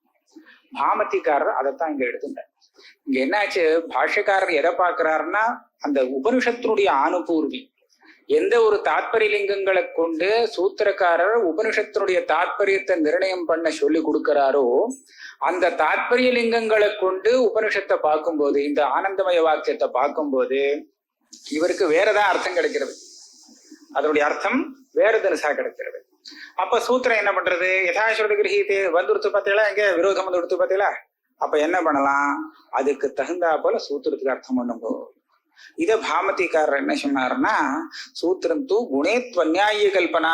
பாமதிக்காரர் அதைத்தான் இங்க எடுத்துட்டார். இங்க என்னாச்சு, பாஷ்யக்காரர் எதை பார்க்கிறாருன்னா அந்த உபனிஷத்தினுடைய ஆணுபூர்வி எந்த ஒரு தாத்பரிய லிங்கங்களை கொண்டு சூத்திரக்காரர் உபனிஷத்தினுடைய தாத்பரியத்தை நிர்ணயம் பண்ண சொல்லி கொடுக்கிறாரோ அந்த தாத்பரிய லிங்கங்களை கொண்டு உபனிஷத்தை பார்க்கும்போது, இந்த ஆனந்தமய வாக்கியத்தை பார்க்கும்போது இவருக்கு வேறதான் அர்த்தம் கிடைக்கிறது, அதனுடைய அர்த்தம் வேற தினசா கிடைக்கிறது. அப்ப சூத்திரம் என்ன பண்றது? யதாஸ்ருத கிரகீதே வந்துடுத்து பார்த்தீங்களா, எங்க விரோதம் வந்து எடுத்து பார்த்தீங்களா? அப்ப என்ன பண்ணலாம்? அதுக்கு தகுந்தா போல சூத்திரத்துக்கு அர்த்தம் பண்ணுங்கோ. இத பாமதிக்காரர் என்ன சொன்னாருன்னா, சூத்திரம் தூ குணேத்வன்யாய கல்பனா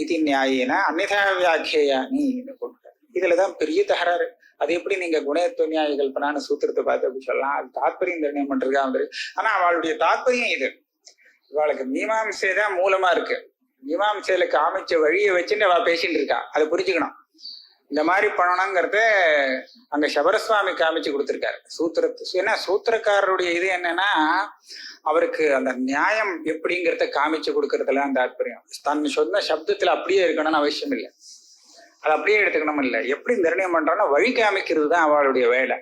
இது நியாயேன அந்நிதா வியாக்கியானி போட்டார். இதுலதான் பெரிய தகராறு. அது எப்படி நீங்க குணேத்வன்யாய கல்பனான்னு சூத்திரத்தை பார்த்து அப்படி சொல்லலாம்? அது தாத்பரியம் நிர்ணயம் பண்றதுக்கா வந்துரு. ஆனா அவளுடைய தாத்பரியம் இது, இவளுக்கு மீமாம்சைதான் மூலமா இருக்கு. மீமாம்சையில காமிச்ச வழியை வச்சுட்டு அவ பேசிட்டு இருக்கா, அதை புரிஞ்சுக்கணும். இந்த மாதிரி பண்ணணுங்கிறத அங்க சபரசுவாமி காமிச்சு கொடுத்திருக்காரு சூத்திரத்து. ஏன்னா சூத்திரக்காரருடைய இது என்னன்னா, அவருக்கு அந்த நியாயம் எப்படிங்கிறத காமிச்சு கொடுக்கறதுல அந்த தாத்பரியம். தன் சொன்ன சப்தத்துல அப்படியே இருக்கணும்னு அவசியம் இல்லை, அது அப்படியே எடுத்துக்கணும் இல்லை. எப்படி நிர்ணயம் பண்றோம்னா வழி காமிக்கிறது தான் அவளுடைய வேலை.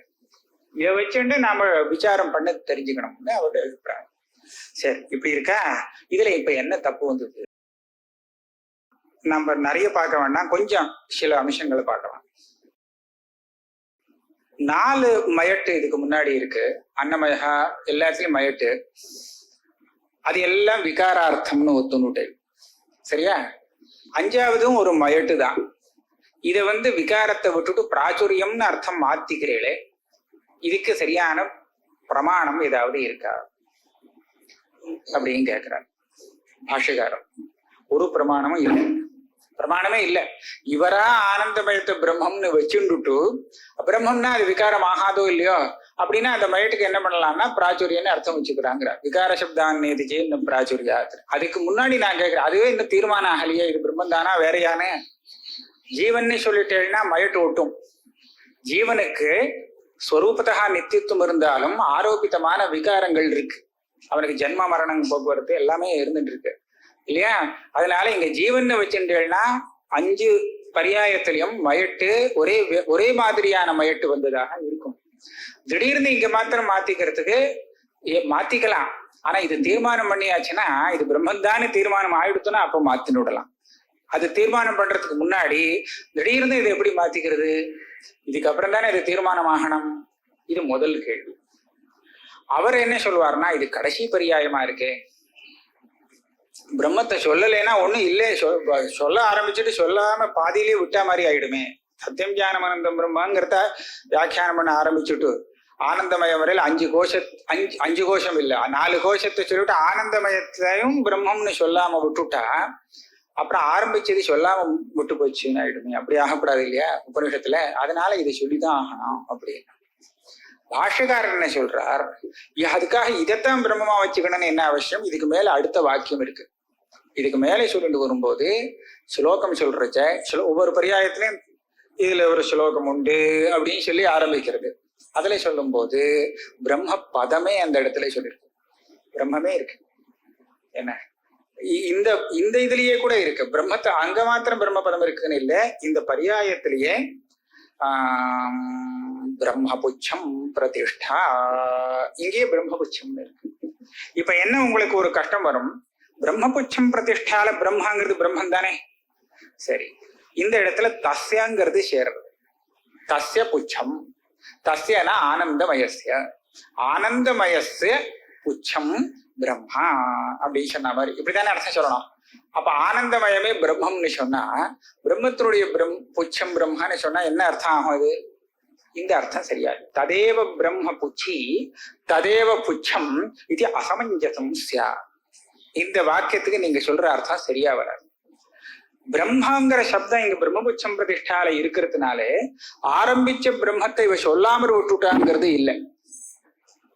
இதை வச்சுட்டு நாம விசாரம் பண்ண தெரிஞ்சுக்கணும்னு அவருடைய அபிப்பிராயம். சரி, இப்படி இருக்கா. இதுல இப்ப என்ன தப்பு வந்தது? நம்ம நிறைய பார்க்க வேண்டாம், கொஞ்சம் சில அம்சங்களை பார்க்கலாம். 4 மயட்டு இதுக்கு முன்னாடி இருக்கு, அன்னமயா எல்லாத்துலயும் மயட்டு. அது எல்லாம் விகாரார்த்தம்னு ஒத்துணுட்டே, சரியா? 5வதும் ஒரு மயட்டு தான். இதை விகாரத்தை விட்டுட்டு பிராச்சுரியம்னு அர்த்தம் மாத்திக்கிறீங்களே, இதுக்கு சரியான பிரமாணம் ஏதாவது இருக்கா அப்படின்னு கேட்கிறார் பாஷ்யக்காரர். ஒரு பிரமாணமும் இல்லை, பிரமாணமே இல்லை. இவரா ஆனந்தமயத்தை பிரம்மம்னு வச்சுட்டு, பிரம்மம்னா அது விகாரம் ஆகாதோ இல்லையோ அப்படின்னா அந்த மயட்டுக்கு என்ன பண்ணலாம்னா பிராச்சுரியன்னு அர்த்தம் வச்சுக்கிறாங்க. விகார சப்தான்னேதிஜே இந்த பிராச்சுரியா. அதுக்கு முன்னாடி நான் கேட்கிறேன், அதுவே இந்த தீர்மானம் ஆகலையே, இது பிரம்மம் தானா வேறையானே? ஜீவன்னு சொல்லிட்டேன்னா மயட்டு ஒட்டும். ஜீவனுக்கு ஸ்வரூபத்தகா நித்தியத்துவம் இருந்தாலும் ஆரோபித்தமான விகாரங்கள் இருக்கு. அவனுக்கு ஜென்ம மரணம் போக்குவரத்து எல்லாமே இருந்துட்டு இருக்கு இல்லையா? அதனால இங்க ஜீவன் வச்சுட்டேன்னா 5 பரியாயத்திலையும் மயட்டு ஒரே மாதிரியான மயட்டு வந்ததாக இருக்கும். திடீர்னு இங்க மாத்திரம் மாத்திக்கிறதுக்கு மாத்திக்கலாம். ஆனா இது தீர்மானம் பண்ணியாச்சுன்னா, இது பிரம்மந்தானே தீர்மானம் ஆயிடுத்துன்னா அப்ப மாத்தின்னு விடலாம். அது தீர்மானம் பண்றதுக்கு முன்னாடி திடீர்னு இது எப்படி மாத்திக்கிறது? இதுக்கப்புறம் தானே இது தீர்மானம் ஆகணும். இது முதல் கேள்வி. அவர் என்ன சொல்வார்னா, இது கடைசி பரியாயமா இருக்கே, பிரம்மத்தை சொல்லலைன்னா ஒண்ணும் இல்லை, சொல்ல ஆரம்பிச்சுட்டு சொல்லாம பாதியிலே விட்டா மாதிரி ஆயிடுமே. சத்தியம் ஞானம் ஆனந்தம் பிரம்மங்கிறத வியாக்கியானம் பண்ண ஆரம்பிச்சுட்டு ஆனந்தமயம் வரையில் 5 கோஷம் இல்லை 4 கோஷத்தை சொல்லிவிட்டு ஆனந்தமயத்தையும் பிரம்மம்னு சொல்லாம விட்டுட்டா அப்புறம் ஆரம்பிச்சது சொல்லாம விட்டு போச்சுன்னு ஆயிடுமே. அப்படி ஆகக்கூடாது இல்லையா உபநிஷத்துல? அதனால இதை சொல்லிதான் ஆகணும் அப்படின்னு பாஷ்யக்காரர் என்ன சொல்றார், அதுக்காக இதைத்தான் பிரம்மமா வச்சுக்கணும்னு என்ன அவசியம்? இதுக்கு மேல அடுத்த வாக்கியம் இருக்கு. இதுக்கு மேலே சொல்லிட்டு வரும்போது ஸ்லோகம் சொல்றச்ச ஒவ்வொரு பரியாயத்திலையும் இதுல ஒரு ஸ்லோகம் உண்டு அப்படின்னு சொல்லி ஆரம்பிக்கிறது. அதுல சொல்லும் போது பிரம்ம பதமே அந்த இடத்துல சொல்லிருக்கு, பிரம்மமே இருக்கு. என்ன இந்த இந்த இதுலயே கூட இருக்கு பிரம்மத்தை, அங்க மாத்திரம் பிரம்ம பதம் இருக்குன்னு இல்லை, இந்த பரியாயத்திலேயே பிரம்மபுச்சம் பிரதிஷ்டா, இங்கேயே பிரம்மபுச்சம் இருக்கு. இப்ப என்ன உங்களுக்கு ஒரு கஷ்டம் வரும், பிரம்மபுச்சம் பிரதிஷ்டால பிரம்மாங்கிறது பிரம்மன் தானே, சரி இந்த இடத்துல தஸ்யங்கிறது சேர்றது, தஸ்ய புச்சம், தஸ்யனா ஆனந்தமயஸ்ய, ஆனந்தமயஸ்ய புச்சம் பிரம்மா அப்படின்னு சொன்ன மாதிரி இப்படித்தானே அர்த்தம் சொல்லணும். அப்ப ஆனந்தமயமே பிரம்மம்னு சொன்னா பிரம்மத்தினுடைய புச்சம் பிரம்மான்னு சொன்னா என்ன அர்த்தம் ஆகும்? அது இந்த அர்த்தம் சரியாது. ததேவ பிரம்ம புச்சி ததேவ புச்சம் இது அசமஞ்சசம் சியா. இந்த வாக்கியத்துக்கு நீங்க சொல்ற அர்த்தம் சரியா வராது. பிரம்மாங்கிற சப்தம் இங்க பிரம்மபுச்சம் பிரதிஷ்டால இருக்கிறதுனால ஆரம்பிச்ச பிரம்மத்தை இவ சொல்லாமல் விட்டுட்டாங்கிறது இல்லை,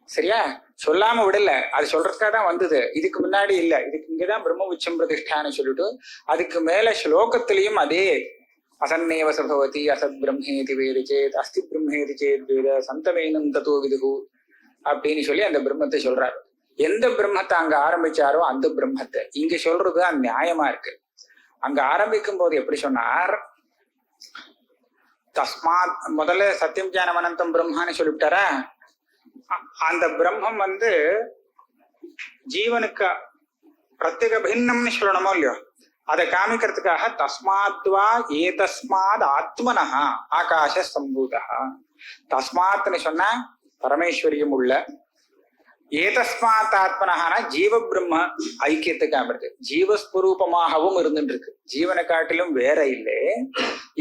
சரியா? சொல்லாம விடல, அது சொல்றதுக்காக தான் வந்தது, இதுக்கு முன்னாடி இல்ல. இதுக்கு இங்கதான் பிரம்மபுச்சம் பிரதிஷ்டான்னு சொல்லிட்டு அதுக்கு மேல ஸ்லோகத்திலையும் அதே அசன்னேவ சபவதி அசத் பிரம்மேதி வேதி சேத் அஸ்தி பிரம்மேதி சேத் வேத சந்தமேனம் தத்தோ விதுகு அப்படின்னு சொல்லி அந்த பிரம்மத்தை சொல்றாரு. எந்த பிரம்மத்தை அங்க ஆரம்பிச்சாரோ அந்த பிரம்மத்தை இங்க சொல்றது நியாயமா இருக்கு. அங்க ஆரம்பிக்கும் போது எப்படி சொன்னார், தஸ்மாத் முதல்ல சத்தியம் ஞானம் அனந்தம் பிரம்மான்னு சொல்லிவிட்டாரா, அந்த பிரம்மம் ஜீவனுக்கு பிரத்யேக பின்னம்னு சொல்லணுமோ இல்லையோ, அதை காமிக்கிறதுக்காக தஸ்மாத்வா ஏதஸ்மாத் ஆத்மனஹா ஆகாஷ சம்பூதா, தஸ்மாத்னு சொன்னா பரமேஸ்வரியம் உள்ள, ஏதஸ்மாத் ஆத்மனஹானா ஜீவ பிரம்ம ஐக்கியத்தை காமிறது, ஜீவஸ்வரூபமாகவும் இருந்துட்டு இருக்கு, ஜீவனை காட்டிலும் வேற இல்லை.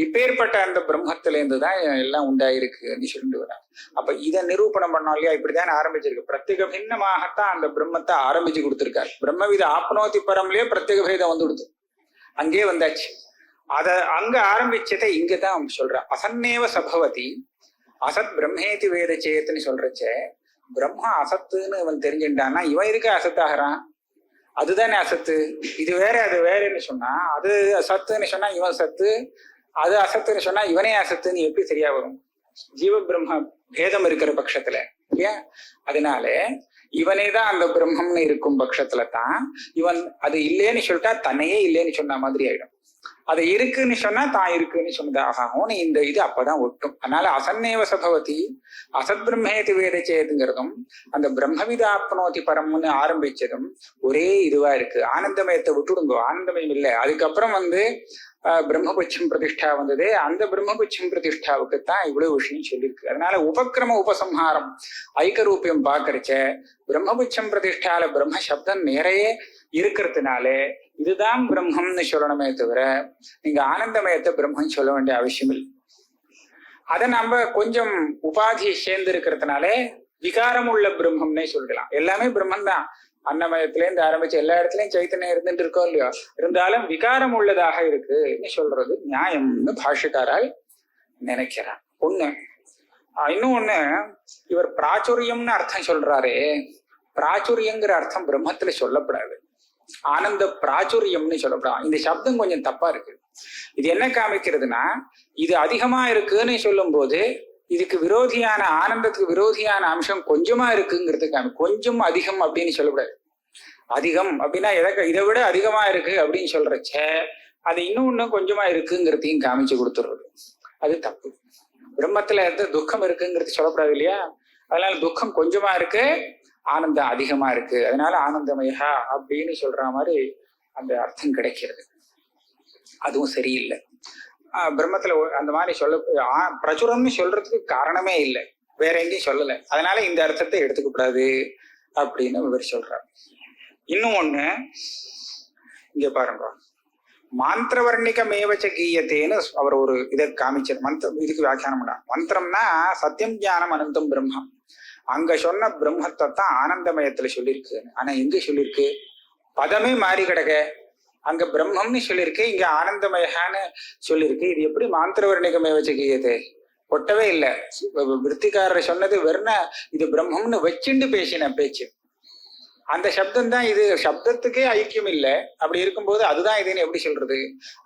இப்பேற்பட்ட அந்த பிரம்மத்துல இருந்துதான் எல்லாம் உண்டாயிருக்குன்னு சொல்லிட்டு வர. அப்ப இதை நிரூபணம் பண்ணோம் இல்லையா, இப்படிதான் ஆரம்பிச்சிருக்கு. பிரத்யேக பின்னமாகத்தான் அந்த பிரம்மத்தை ஆரம்பிச்சு கொடுத்திருக்காரு. பிரம்மவித ஆப்னோதி பரம்லயே பிரத்யேக பேதம் வந்து கொடுத்து அங்கே வந்தாச்சு. அத அங்க ஆரம்பிச்சதை இங்கதான் சொல்ற. அசன்னேவ சபவதி அசத் பிரம்மேதி வேத சேத்துன்னு சொல்றச்சே, பிரம்மா அசத்துன்னு இவன் தெரிஞ்சுட்டான்னா இவன் எதுக்கு அசத்தாகிறான்? அதுதானே அசத்து, இது வேற அது வேறன்னு சொன்னா, அது சத்துன்னு சொன்னா இவன் சத்து, அது அசத்துன்னு சொன்னா இவனே அசத்துன்னு எப்படி சரியா வரும்? ஜீவ பிரம்ம பேதம் இருக்கிற பட்சத்துல இல்லையா? அதனால இவனே தான் அந்த பிரம்மம்னு இருக்கும் பட்சத்துல தான் இவன் அது இல்லைன்னு சொல்லிட்டா தன்னையே இல்லைன்னு சொன்ன மாதிரி ஆயிடும். அது இருக்குன்னு சொன்னா தான் இருக்குன்னு சொன்னதாகும். இந்த இது அப்பதான் ஒட்டும். அதனால அசன்னேவ சபவதி அசத் பிரம்மேதி வேத சேதுங்கிறதும் அந்த பிரம்மவிதாப்னோதி பரம்னு ஆரம்பிச்சதும் ஒரே இதுவா இருக்கு. ஆனந்தமயத்தை விட்டுடுங்க, ஆனந்தமயம் இல்லை. அதுக்கப்புறம் பிரம்மபுச்சம் பிரதிஷ்டா வந்தது, அந்த பிரம்மபுச்சம் பிரதிஷ்டாவுக்குத்தான் இவ்வளவு விஷயம் சொல்லியிருக்கு. அதனால உபக்கிரம உபசம்ஹாரம் ஐக்கரூபியம் பாக்குறச்ச பிரம்மபுச்சம் பிரதிஷ்டால பிரம்ம சப்தம் நிறைய இருக்கிறதுனால இதுதான் பிரம்மம்னு சொல்லணுமே தவிர நீங்க ஆனந்தமயத்தை பிரம்மன் சொல்ல வேண்டிய அவசியம் இல்லை. அதை நம்ம கொஞ்சம் உபாதி சேர்ந்து இருக்கிறதுனால விகாரம் உள்ள பிரம்மம்னே சொல்லலாம். எல்லாமே பிரம்மன் தான். அன்னமயத்திலேருந்து ஆரம்பிச்சு எல்லா இடத்துலயும் சைத்தன்யம் இருந்துட்டு இருக்கோம் இல்லையோ, இருந்தாலும் விகாரம் உள்ளதாக இருக்குன்னு சொல்றது நியாயம்னு பாஷ்யக்காரால் நினைக்கிறார். ஒண்ணு. இன்னும் ஒண்ணு, இவர் பிராச்சுரியம்னு அர்த்தம் சொல்றாரு. பிராச்சுரியங்கிற அர்த்தம் பிரம்மத்துல சொல்லப்படாது, ஆனந்த பிராச்சுரியம்னு சொல்லப்படாது. இந்த சப்தம் கொஞ்சம் தப்பா இருக்கு. இது என்ன காமிக்கிறதுனா, இது அதிகமா இருக்குன்னு சொல்லும் போது இதுக்கு விரோதியான ஆனந்தத்துக்கு விரோதியான அம்சம் கொஞ்சமா இருக்குங்கிறது காமி. கொஞ்சம் அதிகம் அப்படின்னு சொல்லக்கூடாது. அதிகம் அப்படின்னா இதை விட அதிகமா இருக்கு அப்படின்னு சொல்றச்ச அது இன்னும் கொஞ்சமா இருக்குங்கிறதையும் காமிச்சு கொடுத்துடுறது. அது தப்பு. பிரம்மத்துல துக்கம் இருக்குங்கிறது சொல்லக்கூடாது இல்லையா? அதனால துக்கம் கொஞ்சமா இருக்கு, ஆனந்தம் அதிகமா இருக்கு, அதனால ஆனந்தமயா அப்படின்னு சொல்ற மாதிரி அந்த அர்த்தம் கிடைக்கிறது. அதுவும் சரியில்லை. பிரம்மத்துல அந்த மாதிரி பிரச்சுரம்னு சொல்றதுக்கு காரணமே இல்லை, வேற எங்கேயும் சொல்லலை. அதனால இந்த அர்த்தத்தை எடுத்துக்கூடாது அப்படின்னு இவர் சொல்றார். இன்னும் ஒண்ணு இங்க பாருங்க, மாந்திரவர்ணிக மேவச்ச கீயத்தேன்னு அவர் ஒரு இதை காமிச்சார். மந்திரம் இதுக்கு வியாக்கியானம் பண்ண. மந்திரம்னா சத்தியம் ஞானம் அனந்தம் பிரம்மம். அங்க சொன்ன பிரம்மத்தை தான் ஆனந்தமயத்துல சொல்லியிருக்கு. ஆனா எங்க சொல்லியிருக்கு? பதமே மாறி கிடக்க. அங்க பிரம்மம்னு சொல்லியிருக்கு, இங்க ஆனந்தமயான்னு சொல்லியிருக்கு. இது எப்படி மாந்திரவர்ணிகமே வச்சு கீயது? ஒட்டவே இல்லை. விற்த்திக்காரர் சொன்னது வெறும் இது பிரம்மம்னு வச்சுண்டு பேசின பேச்சு. அந்த சப்தம் தான் இது. சப்தத்துக்கே ஐக்கியம் இல்லை. அப்படி இருக்கும்போது அதுதான் இதுன்னு எப்படி சொல்றது?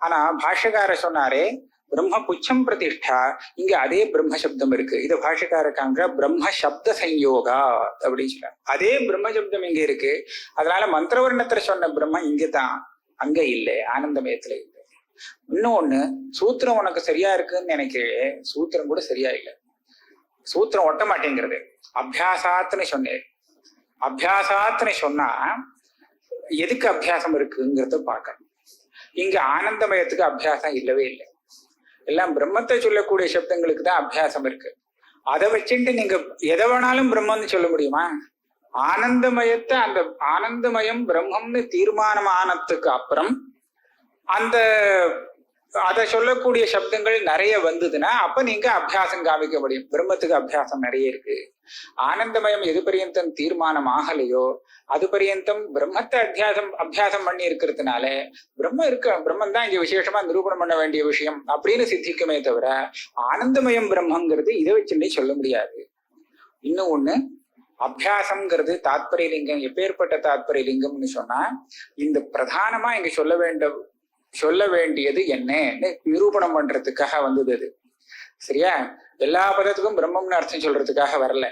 ஆனா பாஷ்யக்காரர் சொன்னாரே பிரம்ம புச்சம் பிரதிஷ்டா, இங்க அதே பிரம்ம சப்தம் இருக்கு. இது பாஷக்காரக்காங்க பிரம்ம சப்த சம்யோகா அப்படின்னு சொல்றாங்க. அதே பிரம்ம சப்தம் இங்க இருக்கு. அதனால மந்திரவர்ணத்துல சொன்ன பிரம்ம இங்கதான், அங்க இல்லை, ஆனந்தமயத்துல இல்லை. இன்னொன்னு, சூத்திரம் உனக்கு சரியா இருக்குன்னு நினைக்கிறேன், சூத்திரம் கூட சரியா இல்லை. சூத்திரம் ஒட்ட மாட்டேங்கிறது. அபியாசாத்துன்னு சொன்னேன். அபியாசாத்துன்னு சொன்னா எதுக்கு அபியாசம் இருக்குங்கிறத பார்க்கணும். இங்க ஆனந்தமயத்துக்கு அபியாசம் இல்லவே இல்லை. எல்லாம் பிரம்மத்தை சொல்லக்கூடிய சப்தங்களுக்கு தான் அபியாசம் இருக்கு. அதை வச்சுட்டு நீங்க எதை வேணாலும் பிரம்மன்னு சொல்ல முடியுமா? ஆனந்தமயத்தை, அந்த ஆனந்தமயம் பிரம்மம்னு தீர்மானம் ஆனதுக்கு அப்புறம் அந்த அதை சொல்லக்கூடிய சப்தங்கள் நிறைய வந்ததுன்னா அப்ப நீங்க அபியாசம் காமிக்க முடியும். பிரம்மத்துக்கு அபியாசம் நிறைய இருக்கு. ஆனந்தமயம் எது பரியந்தம் தீர்மானம் ஆகலையோ அது பரியந்தம் பிரம்மத்தை அபியாசம் பண்ணி இருக்கிறதுனால பிரம்மன் தான் இங்க விசேஷமா நிரூபணம் பண்ண வேண்டிய விஷயம் அப்படின்னு சித்திக்குமே தவிர ஆனந்தமயம் பிரம்மங்கிறது இதை வச்சுட்டே சொல்ல முடியாது. இன்னும் ஒண்ணு, அபியாசம்ங்கிறது தாத்பரிய லிங்கம். எப்பேற்பட்ட தாத்பரிய லிங்கம்னு சொன்னா, இந்த பிரதானமா இங்க சொல்ல வேண்டியது என்னன்னு நிரூபணம் பண்றதுக்காக வந்தது அது. சரியா? எல்லா பதத்துக்கும் பிரம்மம்னு அர்த்தம் சொல்றதுக்காக வரல.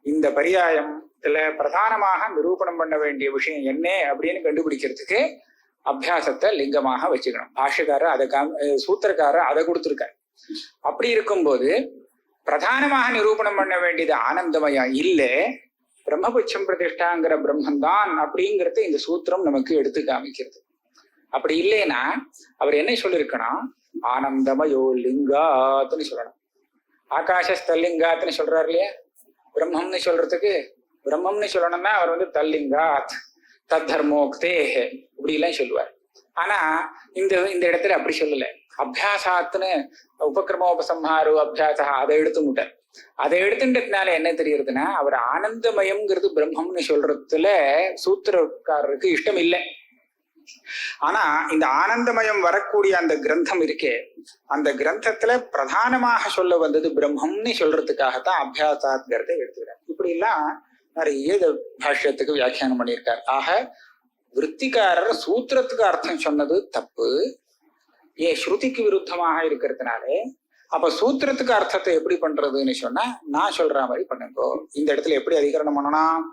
இந்த பரியாயத்துல பிரதானமாக நிரூபணம் பண்ண வேண்டிய விஷயம் என்ன அப்படின்னு கண்டுபிடிக்கிறதுக்கு அபியாசத்தை லிங்கமாக வச்சுக்கணும். பாஷ்யக்காரர் அதை சூத்திரக்காரர் அதை கொடுத்துருக்காரு. அப்படி இருக்கும்போது பிரதானமாக நிரூபணம் பண்ண வேண்டியது ஆனந்தமயம் இல்லை, பிரம்மபுச்சம் பிரதிஷ்டாங்கிற பிரம்மந்தான் அப்படிங்கிறத இந்த சூத்திரம் நமக்கு எடுத்து காமிக்கிறது. அப்படி இல்லைன்னா அவர் என்ன சொல்லியிருக்கணும்? ஆனந்தமயோ லிங்காத்துன்னு சொல்லணும். ஆகாஷஸ்தல்லிங்காத்னு சொல்றாரு இல்லையா? பிரம்மம்னு சொல்றதுக்கு பிரம்மம்னு சொல்லணும்னா அவர் தல்லிங்காத் தத்தர்மோக்தே இப்படி எல்லாம் சொல்லுவார். ஆனா இந்த இடத்துல அப்படி சொல்லல. அபியாசாத்துன்னு உபக்கிரமோபசம்ஹாரோ அபியாசா அதை எடுத்துட்டார். அதை எடுத்துட்டதுனால என்ன தெரியுதுன்னா, அவர் ஆனந்தமயம்ங்கிறது பிரம்மம்னு சொல்றதுல சூத்திரக்காரருக்கு இஷ்டம் இல்லை. ஆனா இந்த ஆனந்தமயம் வரக்கூடிய அந்த கிரந்தம் இருக்கே, அந்த கிரந்தத்துல பிரதானமாக சொல்ல வந்தது பிரம்மம்னு சொல்றதுக்காகத்தான் அபியாசாத்கிறத எடுத்துக்கிறார். இப்படி எல்லாம் நிறைய பாஷ்யத்துக்கு வியாக்கியானம் பண்ணியிருக்கார். ஆக விற்த்திக்காரர் சூத்திரத்துக்கு அர்த்தம் சொன்னது தப்பு, ஏன் ஸ்ருதிக்கு விருத்தமாக இருக்கிறதுனாலே. அப்ப சூத்திரத்துக்கு அர்த்தத்தை எப்படி பண்றதுன்னு சொன்னா, நான் சொல்ற மாதிரி பண்ணுங்கோ. இந்த இடத்துல எப்படி அதிகரணம் பண்ணணும்?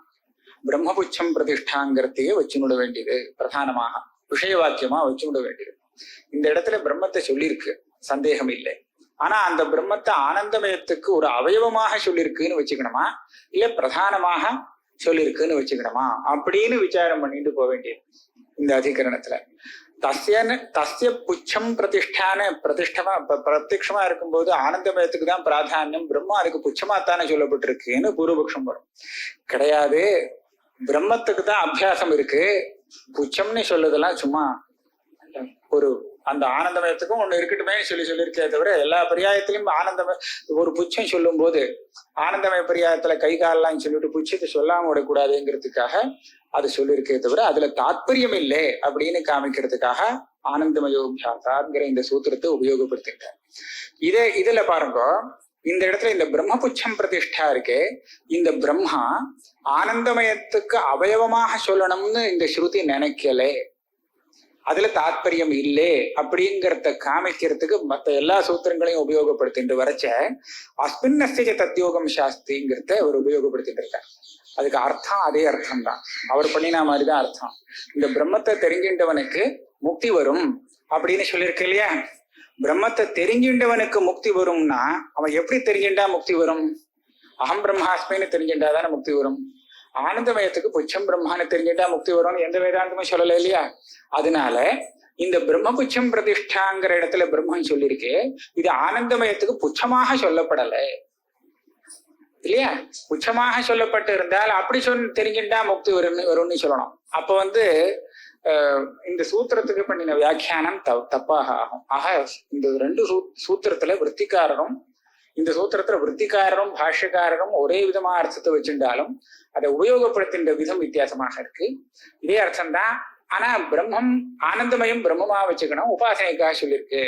பிரம்மபுச்சம் பிரதிஷ்டாங்கிறதையே வச்சுவிட வேண்டியது, பிரதானமாக விஷய வாக்கியமா வச்சுவிட வேண்டியது. இந்த இடத்துல பிரம்மத்தை சொல்லியிருக்கு, சந்தேகம் இல்லை. ஆனா அந்த பிரம்மத்தை ஆனந்தமயத்துக்கு ஒரு அவயவமாக சொல்லியிருக்குன்னு வச்சுக்கணுமா, இல்ல பிரதானமாக சொல்லியிருக்குன்னு வச்சுக்கணுமா அப்படின்னு விசாரம் பண்ணிட்டு போக வேண்டியது இந்த அதிகரணத்துல. தஸ்ய புச்சம் பிரதிஷ்டான பிரத்யட்சமா இருக்கும்போது ஆனந்தமயத்துக்கு தான் பிராதானியம், பிரம்மம் அதுக்கு புச்சமாத்தானே சொல்லப்பட்டிருக்குன்னு பூர்வபக்ஷம் வரும். கிடையாது, பிரம்மத்துக்கு தான் அபியாசம் இருக்கு, புச்சம்னு சொல்லுதெல்லாம் சும்மா ஒரு அந்த ஆனந்தமயத்துக்கும் ஒண்ணு இருக்கட்டுமே சொல்லியிருக்கே தவிர எல்லா பரியாயத்திலையும் ஆனந்தமய ஒரு புச்சம் சொல்லும் போது ஆனந்தமய பரியாயத்துல கை காலெல்லாம் சொல்லிட்டு புச்சத்தை சொல்லாம விடக்கூடாதுங்கிறதுக்காக அது சொல்லியிருக்கே தவிர அதுல தாத்பரியம் இல்லை அப்படின்னு காமிக்கிறதுக்காக ஆனந்தமயோபியாசாங்கிற இந்த சூத்திரத்தை உபயோகப்படுத்திட்டார். இதுல பாருங்க, இந்த இடத்துல இந்த பிரம்மபுச்சம் பிரதிஷ்டா இருக்கு, இந்த பிரம்மா ஆனந்தமயத்துக்கு அவயவமாக சொல்லணும்னு இந்த ஸ்ருதி நினைக்கல, அதுல தாத்பரியம் இல்லை அப்படிங்கிறத காமிக்கிறதுக்கு மற்ற எல்லா சூத்திரங்களையும் உபயோகப்படுத்திட்டு வரைச்ச அஸ்மின்னஸ்ய தத்யோகம் சாஸ்திங்கிறத அவர் உபயோகப்படுத்திட்டு இருக்கார். அதுக்கு அர்த்தம் அதே அர்த்தம் தான், அவர் பண்ணின மாதிரிதான் அர்த்தம். இந்த பிரம்மத்தை தெரிஞ்சின்றவனுக்கு முக்தி வரும் அப்படின்னு சொல்லியிருக்கு இல்லையா? பிரம்மத்தை தெரிஞ்சின்றவனுக்கு முக்தி வரும்னா அவன் எப்படி தெரிஞ்சின்றா முக்தி வரும்? அகம் பிரம்மாஸ்மின்னு தெரிஞ்சின்றாதானே முக்தி வரும். ஆனந்தமயத்துக்கு புச்சம் பிரம்மான்னு தெரிஞ்சிட்டா முக்தி வரும்னு எந்த வேதாந்தமும் சொல்லலை இல்லையா? அதனால இந்த பிரம்மபுச்சம் பிரதிஷ்டாங்கிற இடத்துல பிரம்மன் சொல்லியிருக்கு, இது ஆனந்தமயத்துக்கு புச்சமாக சொல்லப்படலை இல்லையா? புச்சமாக சொல்லப்பட்டு இருந்தால் அப்படி தெரிஞ்சுட்டா முக்தி வரும்னு சொல்லணும். அப்ப இந்த சூத்திரத்துக்கு பண்ணின வியாக்கியானம் தப்பாக ஆகும். ஆக இந்த ரெண்டு சூத்திரத்துல விற்த்திக்காரரும் இந்த சூத்திரத்துல விற்த்திக்காரரும் பாஷ்யக்காரரும் ஒரே விதமா அர்த்தத்தை வச்சுட்டாலும் அதை உபயோகப்படுத்துகின்ற விதம் வித்தியாசமாக இருக்கு. இதே அர்த்தம்தான். ஆனா பிரம்மம் ஆனந்தமயம் பிரம்மமா வச்சுக்கணும், உபாசனைக்காக சொல்லியிருக்கு.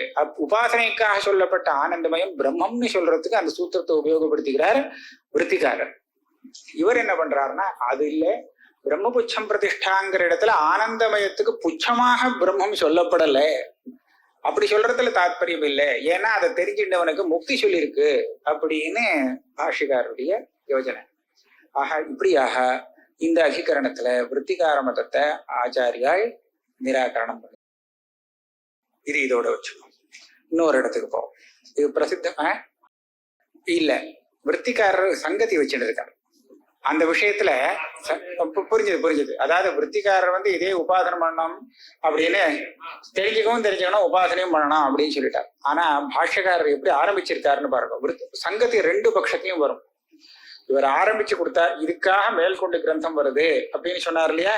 உபாசனைக்காக சொல்லப்பட்ட ஆனந்தமயம் பிரம்மம்னு சொல்றதுக்கு அந்த சூத்திரத்தை உபயோகப்படுத்துகிறார் விற்த்திக்காரர். இவர் என்ன பண்றாருன்னா, அது இல்லை, பிரம்மபுச்சம் பிரதிஷ்டாங்கிற இடத்துல ஆனந்தமயத்துக்கு புச்சமாக பிரம்மம் சொல்லப்படலை, அப்படி சொல்றதுல தாத்பரியம் இல்லை, ஏன்னா அதை தெரிஞ்சின்றவனுக்கு முக்தி சொல்லியிருக்கு அப்படின்னு பாஷிகாருடைய யோஜனை. இப்படியாக இந்த அதிகரணத்துல விருத்திகார மதத்தை ஆச்சாரியால் நிராகரணம் பண்ணு. இது இதோட வச்சுக்கோ. இன்னொரு இடத்துக்கு போவோம். இது பிரசித்தமா இல்ல, விருத்திகாரர் சங்கதி வச்சுட்டு இருக்காரு அந்த விஷயத்துல. புரிஞ்சுது. அதாவது விருத்திகாரர் இதே உபாசனம் பண்ணணும் அப்படின்னு தெரிஞ்சுக்கணும், உபாசனையும் பண்ணணும் அப்படின்னு சொல்லிட்டார். ஆனா பாஷ்யக்காரர் எப்படி ஆரம்பிச்சிருக்காருன்னு பாருங்க. சங்கதி ரெண்டு பட்சத்தையும் வரும். இவர் ஆரம்பிச்சு கொடுத்தார், இதுக்காக மேல்கொண்டு கிரந்தம் வருது அப்படின்னு சொன்னார் இல்லையா,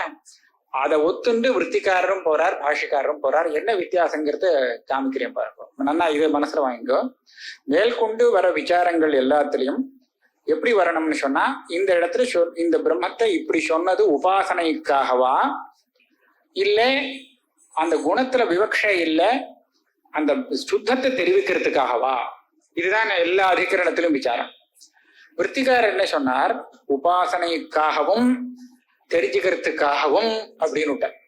அதை ஒத்துண்டு விருத்திக்காரரும் போறார், பாஷ்யக்காரரும் போறார். என்ன வித்தியாசங்கிறத காமிக்கிறேன் பாருங்க. நல்லா இதை மனசுல வாங்கிக்கோ. மேல்கொண்டு வர விசாரங்கள் எல்லாத்துலயும் எப்படி வரணும்னு சொன்னா, இந்த இடத்துல இந்த பிரம்மத்தை இப்படி சொன்னது உபாசனைக்காகவா, இல்ல அந்த குணத்துல விவக்ஷை இல்ல அந்த சுத்தத்தை தெரிவிக்கிறதுக்காகவா, இதுதான் எல்லா அதிகரணத்திலும் விசாரம். விருத்திகாரர் என்ன சொன்னார், உபாசனைக்காகவும் தெரிஞ்சுக்கிறதுக்காகவும் அப்படின்னு விட்டார்.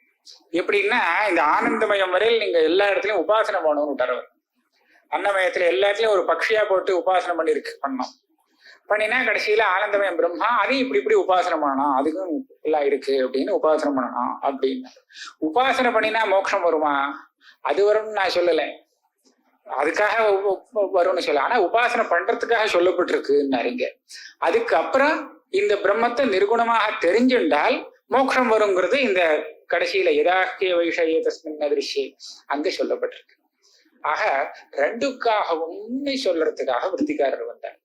எப்படின்னா, இந்த ஆனந்தமயம் வரையில் நீங்க எல்லா இடத்துலயும் உபாசனை பண்ணணும்னு விட்டார் அவர். அன்னமயத்துல எல்லா இடத்துலயும் ஒரு பக்ஷியா போட்டு உபாசனை பண்ணோம். பண்ணினா கடைசியில ஆனந்தமயம் பிரம்மா அதையும் இப்படி உபாசனை பண்ணணும், அதுக்கும் எல்லாம் இருக்கு அப்படின்னு உபாசனை பண்ணணும் அப்படின்னு. உபாசனை பண்ணினா மோட்சம் வருமா? அது வரும்னு நான் சொல்லலை, அதுக்காக வரும்னு சொல்ல. ஆனா உபாசனை பண்றதுக்காக சொல்லப்பட்டிருக்குன்னாருங்க. அதுக்கப்புறம் இந்த பிரம்மத்தை நிர்குணமாக தெரிஞ்சுண்டால் மோட்சம் வருங்கிறது இந்த கடைசியில யதாக்கிய வைஷய தஸ்மின் அதிர்ஷி அங்க சொல்லப்பட்டிருக்கு. ஆக ரெண்டுக்காகவும் சொல்றதுக்காக விருத்திகாரர் வந்தார்.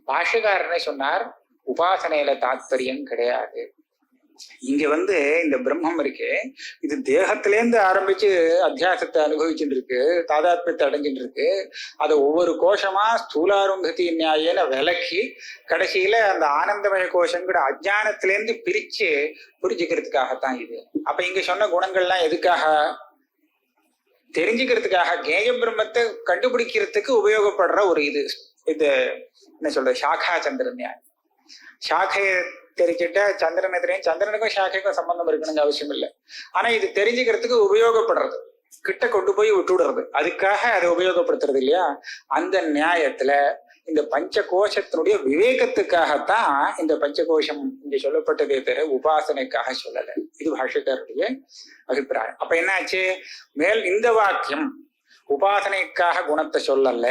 பாஷ்யக்காரனை சொன்னார் உபாசனையில தாத்பரியம் கிடையாது. இங்க இந்த பிரம்மம் இருக்கு, இது தேகத்திலேருந்து ஆரம்பிச்சு அத்தியாசத்தை அனுபவிச்சுட்டு இருக்கு, தாதாத்மியத்தை அடைஞ்சிட்டு இருக்கு. அதை ஒவ்வொரு கோஷமா ஸ்தூலாருங்கதி நியாயன விலக்கி கடைசியில அந்த ஆனந்தமய கோஷங்கிற அஜானத்திலேருந்து பிரிச்சு புரிஞ்சுக்கிறதுக்காகத்தான் இது. அப்ப இங்க சொன்ன குணங்கள்லாம் எதுக்காக? தெரிஞ்சுக்கிறதுக்காக, கேய பிரம்மத்தை கண்டுபிடிக்கிறதுக்கு உபயோகப்படுற ஒரு இது என்ன சொல்றது, சாக்கா சந்திரன் நியாயம். சாக்கையை தெரிஞ்சுட்டா சந்திரனை தெரியும், சந்திரனுக்கும் சாக்கைக்கும் சம்பந்தம் இருக்கணுங்க அவசியம் இல்லை. ஆனா இது தெரிஞ்சுக்கிறதுக்கு உபயோகப்படுறது, கிட்ட கொண்டு போய் விட்டுடுறது, அதுக்காக அதை உபயோகப்படுத்துறது இல்லையா. அந்த நியாயத்துல இந்த பஞ்ச கோஷத்தினுடைய விவேகத்துக்காகத்தான் இந்த பஞ்சகோஷம் இங்க சொல்லப்பட்டதே தவிர உபாசனைக்காக சொல்லலை. இது பாஷ்யக்காரருடைய அபிப்பிராயம். அப்ப என்னாச்சு, இந்த வாக்கியம் உபாசனைக்காக குணத்தை சொல்லல,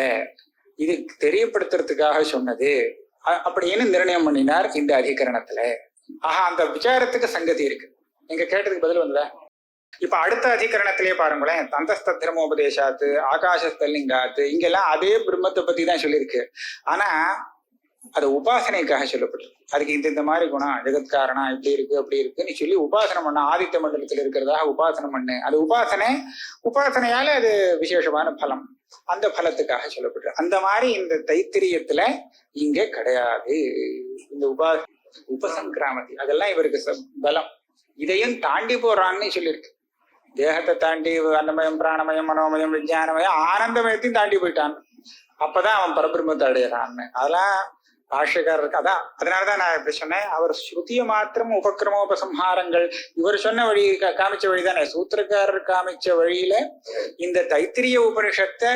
இது தெரியப்படுத்துறதுக்காக சொன்னது அப்படின்னு நிர்ணயம் பண்ணினார் இந்த அதிகரணத்துல. அந்த விசாரத்துக்கு சங்கதி இருக்கு. நீங்க கேட்டதுக்கு பதில் வந்ததா? இப்ப அடுத்த அதிகரணத்திலேயே பாருங்களேன், தந்தஸ்தர்மோபதேசாத்து ஆகாசஸ்தலிங்காத்து, இங்கெல்லாம் அதே பிரம்மத்தை பத்தி தான் சொல்லியிருக்கு. ஆனா அது உபாசனைக்காக சொல்லப்பட்டிருக்கு. அதுக்கு இந்த மாதிரி குணம் ஜெகத்காரணா இப்படி இருக்கு அப்படி இருக்குன்னு சொல்லி உபாசனை பண்ண, ஆதித்ய மண்டலத்தில் இருக்கிறதா உபாசனை பண்ணு. அது உபாசனையால அது விசேஷமான பலம், அந்த பலத்துக்காக சொல்லப்பட்டிருக்கு. அந்த மாதிரி இந்த தைத்திரியத்துல இங்க கிடையாது. இந்த உபசங்கிராமதி அதெல்லாம் இவருக்கு பலம், இதையும் தாண்டி போறான்னு சொல்லியிருக்கு. தேகத்தை தாண்டி அன்னமயம் பிராணமயம் மனோமயம் விஞ்ஞானமயம் ஆனந்தமயத்தையும் தாண்டி போயிட்டான். அப்பதான் அவன் பரபிரம்மத்தை அடையிறான்னு. அதெல்லாம் பாஷ்யக்காரருக்கு அதனாலதான் நான் இப்படி சொன்னேன். அவர் ஸ்ருதிய மாத்திரம் உபக்கிரமோபசம்ஹாரங்கள் இவர் சொன்ன வழி காமிச்ச வழிதானே. சூத்திரக்காரர் காமிச்ச வழியில இந்த தைத்திரிய உபனிஷத்தை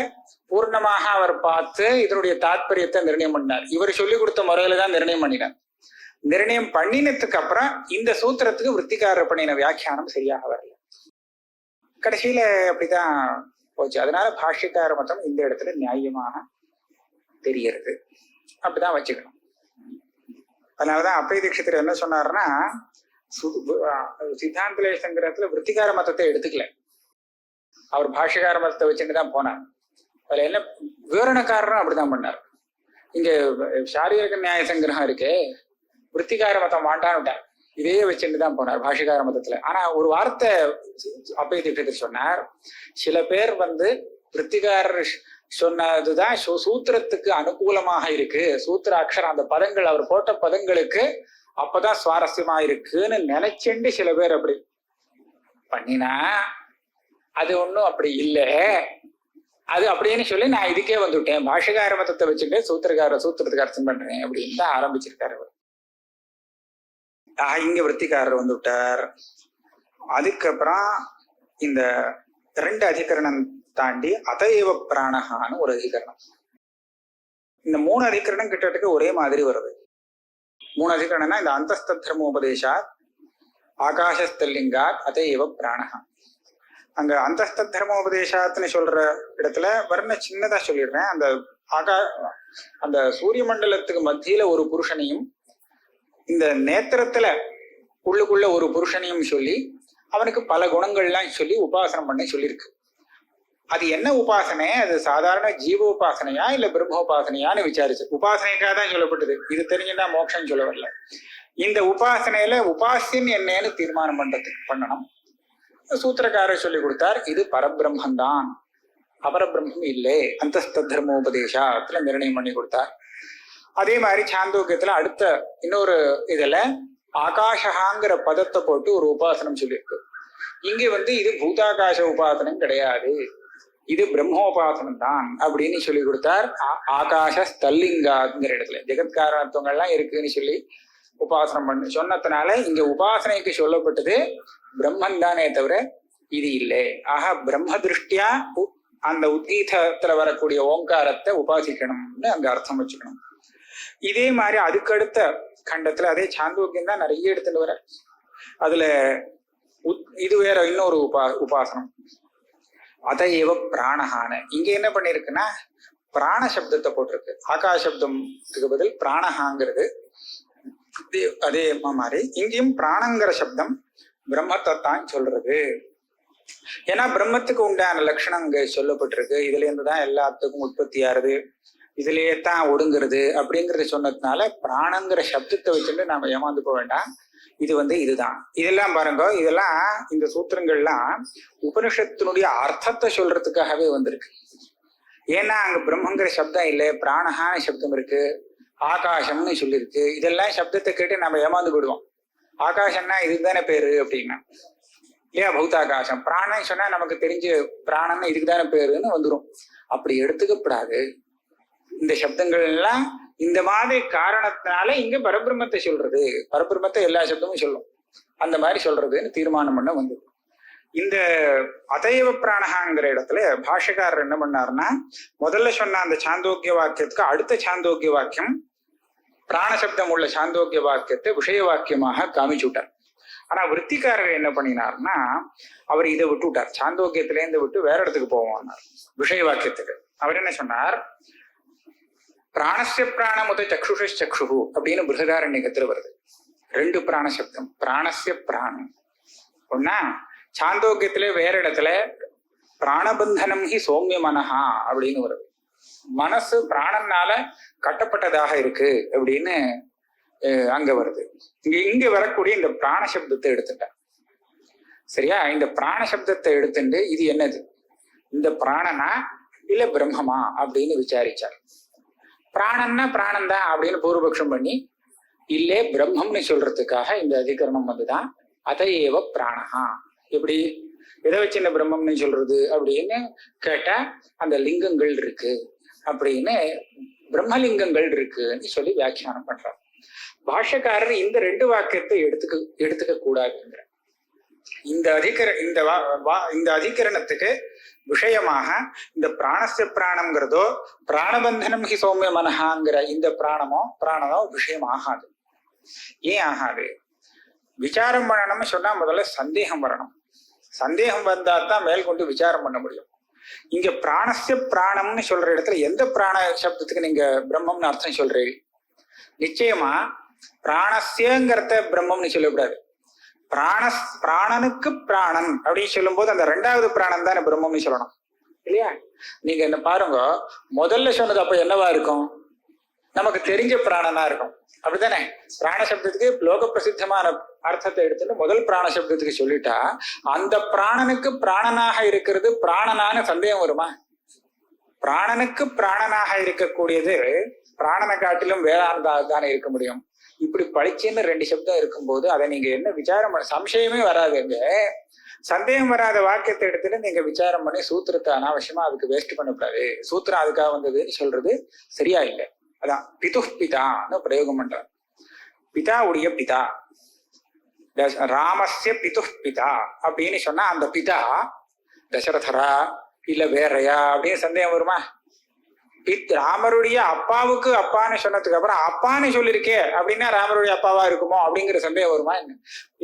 பூர்ணமாக அவர் பார்த்து இதனுடைய தாத்பரியத்தை நிர்ணயம் பண்ணார். இவர் சொல்லி கொடுத்த முறையில தான் நிர்ணயம் பண்ணினார். நிர்ணயம் பண்ணினதுக்கு அப்புறம் இந்த சூத்திரத்துக்கு விருத்திகாரர் பண்ணின வியாக்கியானம் சரியாக வரல. கடைசியில அப்படிதான் போச்சு. அதனால பாஷ்யக்கார மதம் இந்த இடத்துல நியாயமாக தெரியறது. அப்படிதான் வச்சுக்கணும். அதனாலதான் அப்பை தீட்சிதர் என்ன சொன்னாருன்னா, சித்தாந்தலேய சங்கரத்துல விருத்திகார மதத்தை எடுத்துக்கல, அவர் பாஷ்யக்கார மதத்தை வச்சுட்டு தான் போனார். அதுல என்ன விவரணக்காரரும் அப்படிதான் பண்ணார். இங்க சாரீரக நியாய சங்கிரகம் இருக்கு, விருத்திகார மதம் வாண்டான்னுட்டார், இதையே வச்சுட்டு தான் போனார் பாஷ்யக்கார மதத்துல. ஆனா ஒரு வார்த்தை அப்பை தீட்சிதர் சொன்னார், சில பேர் விருத்திகாரர் சொன்னதுதான் சூத்திரத்துக்கு அனுகூலமாக இருக்கு, சூத்திர அக்ஷரம் அந்த பதங்கள் அவர் போட்ட பதங்களுக்கு அப்பதான் சுவாரஸ்யமா இருக்குன்னு நினைச்சுண்டு சில பேர் அப்படி பண்ணினா அது ஒண்ணும் அப்படி இல்லை, அது அப்படின்னு சொல்லி நான் இதுக்கே வந்துவிட்டேன், பாஷ்யக்கார மதத்தை வச்சுட்டு சூத்திரத்துக்கு அர்த்தம் பண்றேன் அப்படின்னு தான் ஆரம்பிச்சிருக்காரு அவர். இங்க விருத்திகாரர் வந்துவிட்டார். அதுக்கப்புறம் இந்த 2 அதிகரணம் தாண்டி அதையேவ பிராணஹான்னு ஒரு அதிகரணம். இந்த 3 அதிகரணம் கிட்டத்தட்ட ஒரே மாதிரி வருது. 3 அதிகரணம்னா இந்த அந்தஸ்த தர்மோபதேசா ஆகாசஸ்தல்லிங்கா அதையேவ பிராணஹா. அங்க அந்தஸ்த தர்மோபதேசாத்துன்னு சொல்ற இடத்துல வர்ண சின்னதா சொல்லிடுறேன். அந்த சூரிய மண்டலத்துக்கு மத்தியில ஒரு புருஷனையும் இந்த நேத்திரத்துல உள்ளுக்குள்ள ஒரு புருஷனையும் சொல்லி அவனுக்கு பல குணங்கள்லாம் சொல்லி உபாசனம் பண்ணி சொல்லியிருக்கு. அது என்ன உபாசனை? அது சாதாரண ஜீவ உபாசனையா இல்ல பிரம்ம உபாசனையான்னு விசாரிச்சு. உபாசனைக்காக தான் சொல்லப்பட்டது. இது தெரிஞ்சுன்னா மோட்சம் சொல்ல வரல. இந்த உபாசனையில உபாசியன் என்னன்னு தீர்மானம் பண்ணணும். சூத்திரக்காரர் சொல்லி கொடுத்தார், இது பரபிரம்மந்தான், அபரபிரம்மம் இல்லை, அந்தஸ்த தர்மோபதேசத்துல நிர்ணயம் பண்ணி கொடுத்தார். அதே மாதிரி சாந்தோக்கியத்துல அடுத்த இன்னொரு இதுல ஆகாஷகாங்கிற பதத்தை போட்டு ஒரு உபாசனம் சொல்லியிருக்கு. இங்க இது பூதாகாச உபாசனம் கிடையாது, இது பிரம்மோபாசனம் தான் அப்படின்னு சொல்லி கொடுத்தார். ஆகாஷ ஸ்தல்லிங்காங்கிற இடத்துல ஜெகத்காரணத்துவங்கள்லாம் இருக்குன்னு சொல்லி உபாசனம் பண்ணி சொன்னதுனால இங்க உபாசனைக்கு சொல்லப்பட்டது பிரம்மன் தானே தவிர இது இல்லை. ஆக பிரம்ம திருஷ்டியா அந்த உத்கீதத்துல வரக்கூடிய ஓங்காரத்தை உபாசிக்கணும்னு அங்க அர்த்தம் வச்சுக்கணும். இதே மாதிரி அதுக்கடுத்த கண்டத்துல அதே சாந்தோக்கியம் தான் நிறைய எடுத்துட்டு வர. அதுல இது வேற இன்னொரு உபாசனம் அதையேவ பிராணஹான. இங்க என்ன பண்ணிருக்குன்னா பிராண சப்தத்தை போட்டிருக்கு. ஆகாசப்தத்துக்கு பதில் பிராணஹாங்கிறது. அதே மாதிரி இங்கேயும் பிராணங்கிற சப்தம் பிரம்மத்தை தான் சொல்றது. ஏன்னா பிரம்மத்துக்கு உண்டான லட்சணம் இங்க சொல்லப்பட்டிருக்கு. இதுல இருந்துதான் எல்லாத்துக்கும் உற்பத்தி ஆறுது, இதுலயே தான் ஒடுங்குறது அப்படிங்கறத சொன்னதுனால பிராணங்கிற சப்தத்தை வச்சுட்டு நாம ஏமாந்து போக வேண்டாம். இது இதுதான். இதெல்லாம் பாருங்க, இதெல்லாம் இந்த சூத்திரங்கள்லாம் உபனிஷத்தினுடைய அர்த்தத்தை சொல்றதுக்காகவே வந்திருக்கு. ஏன்னா அங்க பிரம்மங்கிற சப்தம் இல்லை, பிராணஹான சப்தம் இருக்கு, ஆகாசம்னு சொல்லியிருக்கு. இதெல்லாம் சப்தத்தை கேட்டு நம்ம ஏமாந்து போயிடுவோம். ஆகாசம்னா இதுதானே பேரு அப்படின்னா இல்லையா, பௌத்தாகாசம். பிராணம் சொன்னா நமக்கு தெரிஞ்ச பிராணம்னு இதுக்கு தானே பேருன்னு வந்துடும். அப்படி எடுத்துக்கப்படாது. இந்த சப்தங்கள் எல்லாம் இந்த மாதிரி காரணத்தினால இங்க பரபிரம்மத்தை சொல்றது. பரபிரம்மத்தை எல்லா சப்தமும் சொல்லும், அந்த மாதிரி சொல்றதுன்னு தீர்மானம் பண்ண வந்தது. இந்த அதையவ பிராணஹாங்கிற இடத்துல பாஷ்யக்காரர் என்ன பண்ணாருன்னா, முதல்ல சொன்ன அந்த சாந்தோக்கிய வாக்கியத்துக்கு அடுத்த சாந்தோக்கிய வாக்கியம் பிராணசப்தம் உள்ள சாந்தோக்கிய வாக்கியத்தை விஷய வாக்கியமாக காமிச்சு விட்டார். ஆனா விற்த்திக்காரர் என்ன பண்ணினார்னா, அவர் இதை விட்டு விட்டார். சாந்தோக்கியத்திலேருந்து விட்டு வேற இடத்துக்கு போவார் விஷய வாக்கியத்துக்கு. அவர் என்ன சொன்னார், பிராணஸ்ய பிராணமுத சக்ஷுஷ சக்ஷு அப்படின்னு பிருகதாரண்யத்துல வருது. 2 பிராண சப்தம். பிராணஸ்ய பிராணம் ஒன்னா, சாந்தோக்கியத்திலே வேற இடத்துல பிராணபந்தனம் ஹி சௌமிய மனஹா அப்படின்னு வருது. மனசு பிராணனால கட்டப்பட்டதாக இருக்கு அப்படின்னு அங்க வருது. இங்க வரக்கூடிய இந்த பிராண சப்தத்தை எடுத்துட்டேன். சரியா? இந்த பிராண சப்தத்தை எடுத்துட்டு இது என்னது, இந்த பிராணனா இல்ல பிரம்மமா அப்படின்னு விசாரிச்சார். பிராணன்னா பிராணந்தான் அப்படின்னு பூர்வபக்ஷம் பண்ணி இல்லே பிரம்மம்னு சொல்றதுக்காக இந்த அதிகரணம் வந்துதான் அதையேவ பிராணஹா. எப்படி எதை வச்சு இந்த பிரம்மம்னு சொல்றது அப்படின்னு கேட்டா, அந்த லிங்கங்கள் இருக்கு அப்படின்னு, பிரம்மலிங்கங்கள் இருக்குன்னு சொல்லி வியாக்கியானம் பண்றார். பாஷ்யக்காரர் இந்த 2 வாக்கியத்தை எடுத்துக்க கூடாதுங்கிற இந்த அதிகரணத்துக்கு விஷயமாக இந்த பிராணஸ்ய பிராணம்ங்கிறதோ பிராணபந்தனம் ஹி சௌமிய மனஹாங்கிற இந்த பிராணமோ விஷயம் ஆகாது. ஏன் ஆகாது? விசாரம் பண்ணணும்னு சொன்னா முதல்ல சந்தேகம் வரணும். சந்தேகம் வந்தா தான் மேற்கொண்டு விசாரம் பண்ண முடியும். இங்க பிராணஸ்ய பிராணம்னு சொல்ற இடத்துல எந்த பிராண சப்தத்துக்கு நீங்க பிரம்மம்னு அர்த்தம் சொல்றீங்க? நிச்சயமா பிராணஸ்யங்கிறத பிரம்மம்னு சொல்லக்கூடாது. பிராணனுக்கு பிராணன் அப்படின்னு சொல்லும் போது அந்த 2வது பிராணன் தானே பிரம்மம்னு சொல்லணும் இல்லையா? நீங்க என்ன பாருங்க, முதல்ல சொன்னது அப்ப என்னவா இருக்கும்? நமக்கு தெரிஞ்ச பிராணனா இருக்கும், அப்படித்தானே? பிராண சப்தத்துக்கு லோக பிரசித்தமான அர்த்தத்தை எடுத்துட்டு முதல் பிராண சப்தத்துக்கு சொல்லிட்டா, அந்த பிராணனுக்கு பிராணனாக இருக்கிறது பிராணனான சந்தேகம் வருமா? பிராணனுக்கு பிராணனாக இருக்கக்கூடியது பிராணனை காட்டிலும் வேளாண்தாக தானே இருக்க முடியும். இப்படி பளிச்சுன்னு 2 சப்தம் இருக்கும்போது அதை நீங்க என்ன விசாரம் பண்ண, சம்சயமே வராதுங்க. சந்தேகம் வராத வாக்கியத்தை எடுத்துட்டு நீங்க விசாரம் பண்ணி சூத்திரத்தை அனாவசியமா அதுக்கு வேஸ்ட் பண்ணக்கூடாது. சூத்திரம் அதுக்காக வந்ததுன்னு சொல்றது சரியா இல்லை. அதான் பிது பிதான்னு பிரயோகம் பண்றார். பிதா உடைய பிதா, ராமஸ்ய பிது பிதா அப்படின்னு சொன்னா அந்த பிதா தசரதரா இல்ல வேறையா அப்படின்னு சந்தேகம் வருமா? ராமருடைய அப்பாவுக்கு அப்பான்னு சொன்னதுக்கு அப்புறம் அப்பான்னு சொல்லிருக்கே அப்படின்னா ராமருடைய அப்பாவா இருக்குமோ அப்படிங்கிற சந்தேகம் வருமா என்ன?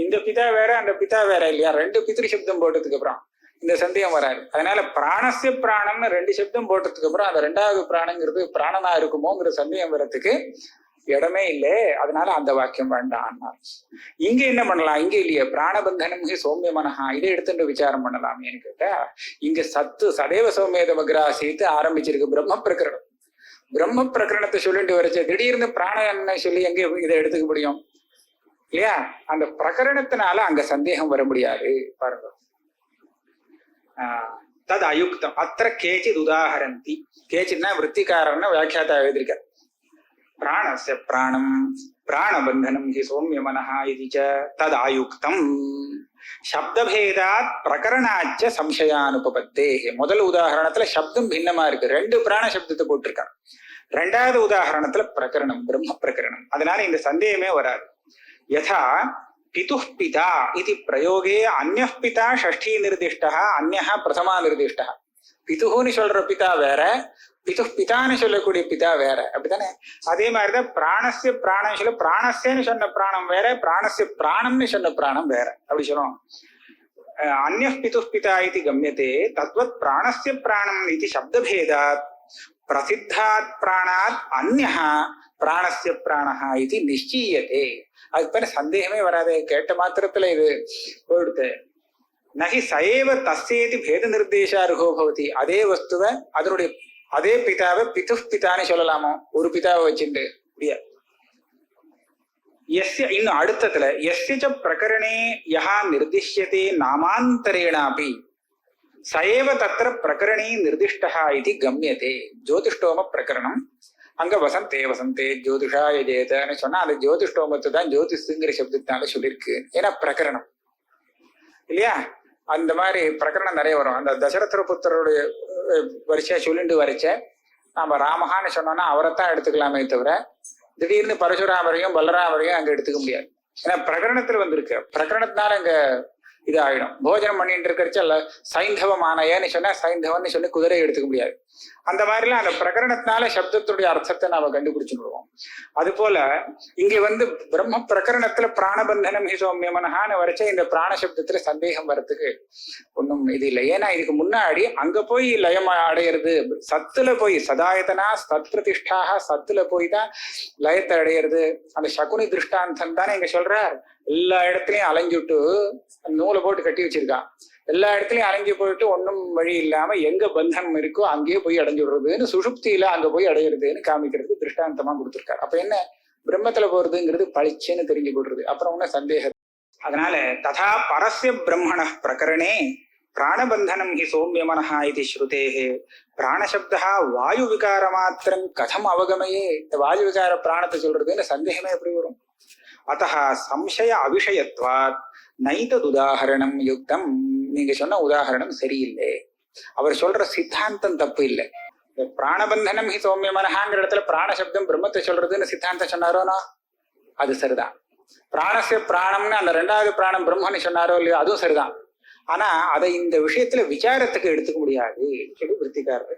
இந்த பிதா வேற அந்த பிதா வேற இல்லையா? ரெண்டு பித்ரு சப்தம் போட்டதுக்கு அப்புறம் இந்த சந்தேகம் வராது. அதனால பிராணஸ்ய பிராணம்னு ரெண்டு சப்தம் போட்டதுக்கு அப்புறம் அந்த ரெண்டாவது பிராணங்கிறது பிராணனா இருக்குமோங்கிற சந்தேகம் வர்றதுக்கு இடமே இல்லை. அதனால அந்த வாக்கியம் வேண்டாம். இங்க என்ன பண்ணலாம்? இங்க இல்லையே பிராணபந்தனம் சௌமிய மனஹா, இதை எடுத்துட்டு விசாரம் பண்ணலாமேன்னு கேட்டா, இங்க சதேவ சௌமியத மக்ராசித்து ஆரம்பிச்சிருக்கு பிரம்ம பிரகரணம். பிரம்ம பிரகரணத்தை சொல்லிட்டு வரைச்ச திடீர்னு பிராண சொல்லி எங்க இதை எடுத்துக்க முடியும் இல்லையா? அந்த பிரகரணத்தினால அங்க சந்தேகம் வர முடியாது. பாருங்க, தது அயுக்தம் அத்த கேச்சித் உதாகரந்தி. கேச்சித்னா விற்த்திக்காரன்னு வியாக்கியாத்தா எழுதியிருக்க. பிராணஸ்ய பிராணம் பிராணபந்தனம் ஹி சௌமிய மனஹா இது தத் ஆயுக்தம் சப்தபேதாத் பிரகரணாச்ச சம்சயானுபபத்தே. முதல் உதாரணத்துல சப்தம் பின்னமா இருக்கு, ரெண்டு பிராண சப்தத்தை போட்டிருக்காங்க. ரெண்டாவது உதாரணத்துல பிரகரணம் பிரம்ம பிரகரணம். அதனால இந்த சந்தேகமே வராது. யதா பிதுஹ் பிதா இது பிரயோகே அன்யஹ் பிதா ஷஷ்டி நிர்திஷ்டா அன்யஹ பிரதமா நிர்திஷ்டா. பிதுஹுன்னு சொல்ற பிதா வேற, பிதுஹ் பிதான்னு சொல்லக்கூடிய பிதா வேற, அப்படித்தானே? அதே மாதிரிதான் பிராணஸ்ய பிராணம் சொல்ல பிராணஸ்யன்னு சொன்ன பிராணம் வேற, பிராணஸ்ய பிராணம்னு சொன்ன பிராணம் வேற. அப்படி சொல்லுவோம். அன்யஹ் பிதுஹ் பிதா இது கம்யதே தத்வத் பிராணஸ்ய பிராணம் இது சப்தபேதாத் பிரசித்தாத் பிராணாத் அன்யஹ பிராணஸ்ய பிராணஹா இது நிச்சயத்தே. அதுக்கு பேர சந்தேகமே வராது. கேட்ட மாத்திரத்துல இது போயிடுது. நகி சயேவ தஸ்யேதி பேத நிர்தேசாருகோ பவதி. அதே வஸ்துவை அதனுடைய அதே பிதாவை பிதுஹ் பிதான்னு சொல்லலாமோ? ஒரு பிதாவை வச்சுட்டு முடியாது. இன்னும் அடுத்ததுல எஸ்ய பிரகரணே யஹா நிர்திஷ்யதே நாமாந்தரேணாபி சயேவ தத்திர பிரகரணே நிர்திஷ்டா இது கம்யதே. ஜோதிஷ்டோம பிரகரணம் அங்க வசந்தே வசந்தே ஜோதிஷா எஜேதன்னு சொன்னா அந்த ஜோதிஷ்டோமத்தை தான் ஜோதிஷுங்கிற சப்தத்தினால சொல்லியிருக்கு. ஏன்னா பிரகரணம் இல்லையா? அந்த மாதிரி பிரகரணம் நிறைய வரும். அந்த தசரத புத்திரருடைய வரிசையா சொல்லிட்டு வரைச்ச நாம ராமஹான்னு சொன்னோம்னா அவரைத்தான் எடுத்துக்கலாமே தவிர திடீர்னு பரசுராமரையும் பலராமரையும் அங்க எடுத்துக்க முடியாது. ஏன்னா பிரகரணத்துல வந்திருக்கு. பிரகரணத்தினால அங்க இது ஆயிடும். போஜனம் பண்ணிட்டு இருக்கிறச்ச சைந்தவமானயன்னு சொன்னா சைந்தவன்னு சொல்லி குதிரையை எடுத்துக்க முடியாது. அந்த மாதிரிலாம் அந்த பிரகரணத்தினால சப்தத்துடைய அர்த்தத்தை நாம கண்டுபிடிச்சுடுவோம். அது போல இங்க பிரம்ம பிரகரணத்துல பிராணபந்தனம் ஹி சௌமிய மனஹான்னு வரைச்ச இந்த பிராண சப்தத்துல சந்தேகம் வர்றதுக்கு ஒன்றும் இது இல்லை. ஏன்னா இதுக்கு முன்னாடி அங்க போய் லயம் அடையிறது, சத்துல போய் சதாயத்தனா சத் பிரதிஷ்டாக சத்துல போய் தான் லயத்தை அடையிறது. அந்த சகுனி திருஷ்டாந்தம் தானே இங்க சொல்றார். எல்லா இடத்துலயும் அலைஞ்சுட்டு நூலை போட்டு கட்டி வச்சிருக்கான். எல்லா இடத்துலயும் அலைஞ்சு போயிட்டு ஒன்றும் வழி இல்லாம எங்க பந்தனம் இருக்கோ அங்கேயே போய் அடைஞ்சுடுறதுன்னு, சுஷுப்தியில அங்க போய் அடையிறதுன்னு காமிக்கிறதுக்கு திருஷ்டாந்தமா கொடுத்துருக்காரு. அப்ப என்ன பிரம்மத்துல போறதுங்கிறது பளிச்சுன்னு தெரிஞ்சு போடுறது. அப்புறம் ஒன்னும் சந்தேகம். அதனால ததா பரஸ்ய பிரம்மண பிரகரணே பிராணபந்தனம் ஹி சௌமிய மனஹா இது ஸ்ருதேஹே பிராணசப்தா வாயு விகார மாத்திரம் கதம் அவகமையே. இந்த வாயு விகார பிராணத்தை சொல்றதுன்னு சந்தேகமே எப்படி வரும்? அத்தः சம்சய அவிஷயத்வாத் நைதத் உதாகரணம் யுக்தம். நீங்க சொன்ன உதாகரணம் சரியில்லை. அவர் சொல்ற சித்தாந்தம் தப்பு இல்லை. பிராணபந்தனம் ஹி சௌமிய மனஹாங்கிற இடத்துல பிராணசப்தம் பிரம்மத்தை சொல்றதுன்னு சித்தாந்தம் சொன்னாரோனா அது சரிதான். பிராணஸ்ய பிராணம்னு அந்த ரெண்டாவது பிராணம் பிரம்மன்னு சொன்னாரோ இல்லையோ அதுவும் சரிதான். ஆனா அதை இந்த விஷயத்துல விசாரத்துக்கு எடுத்துக்க முடியாது சொல்லி விற்த்திக்காரர்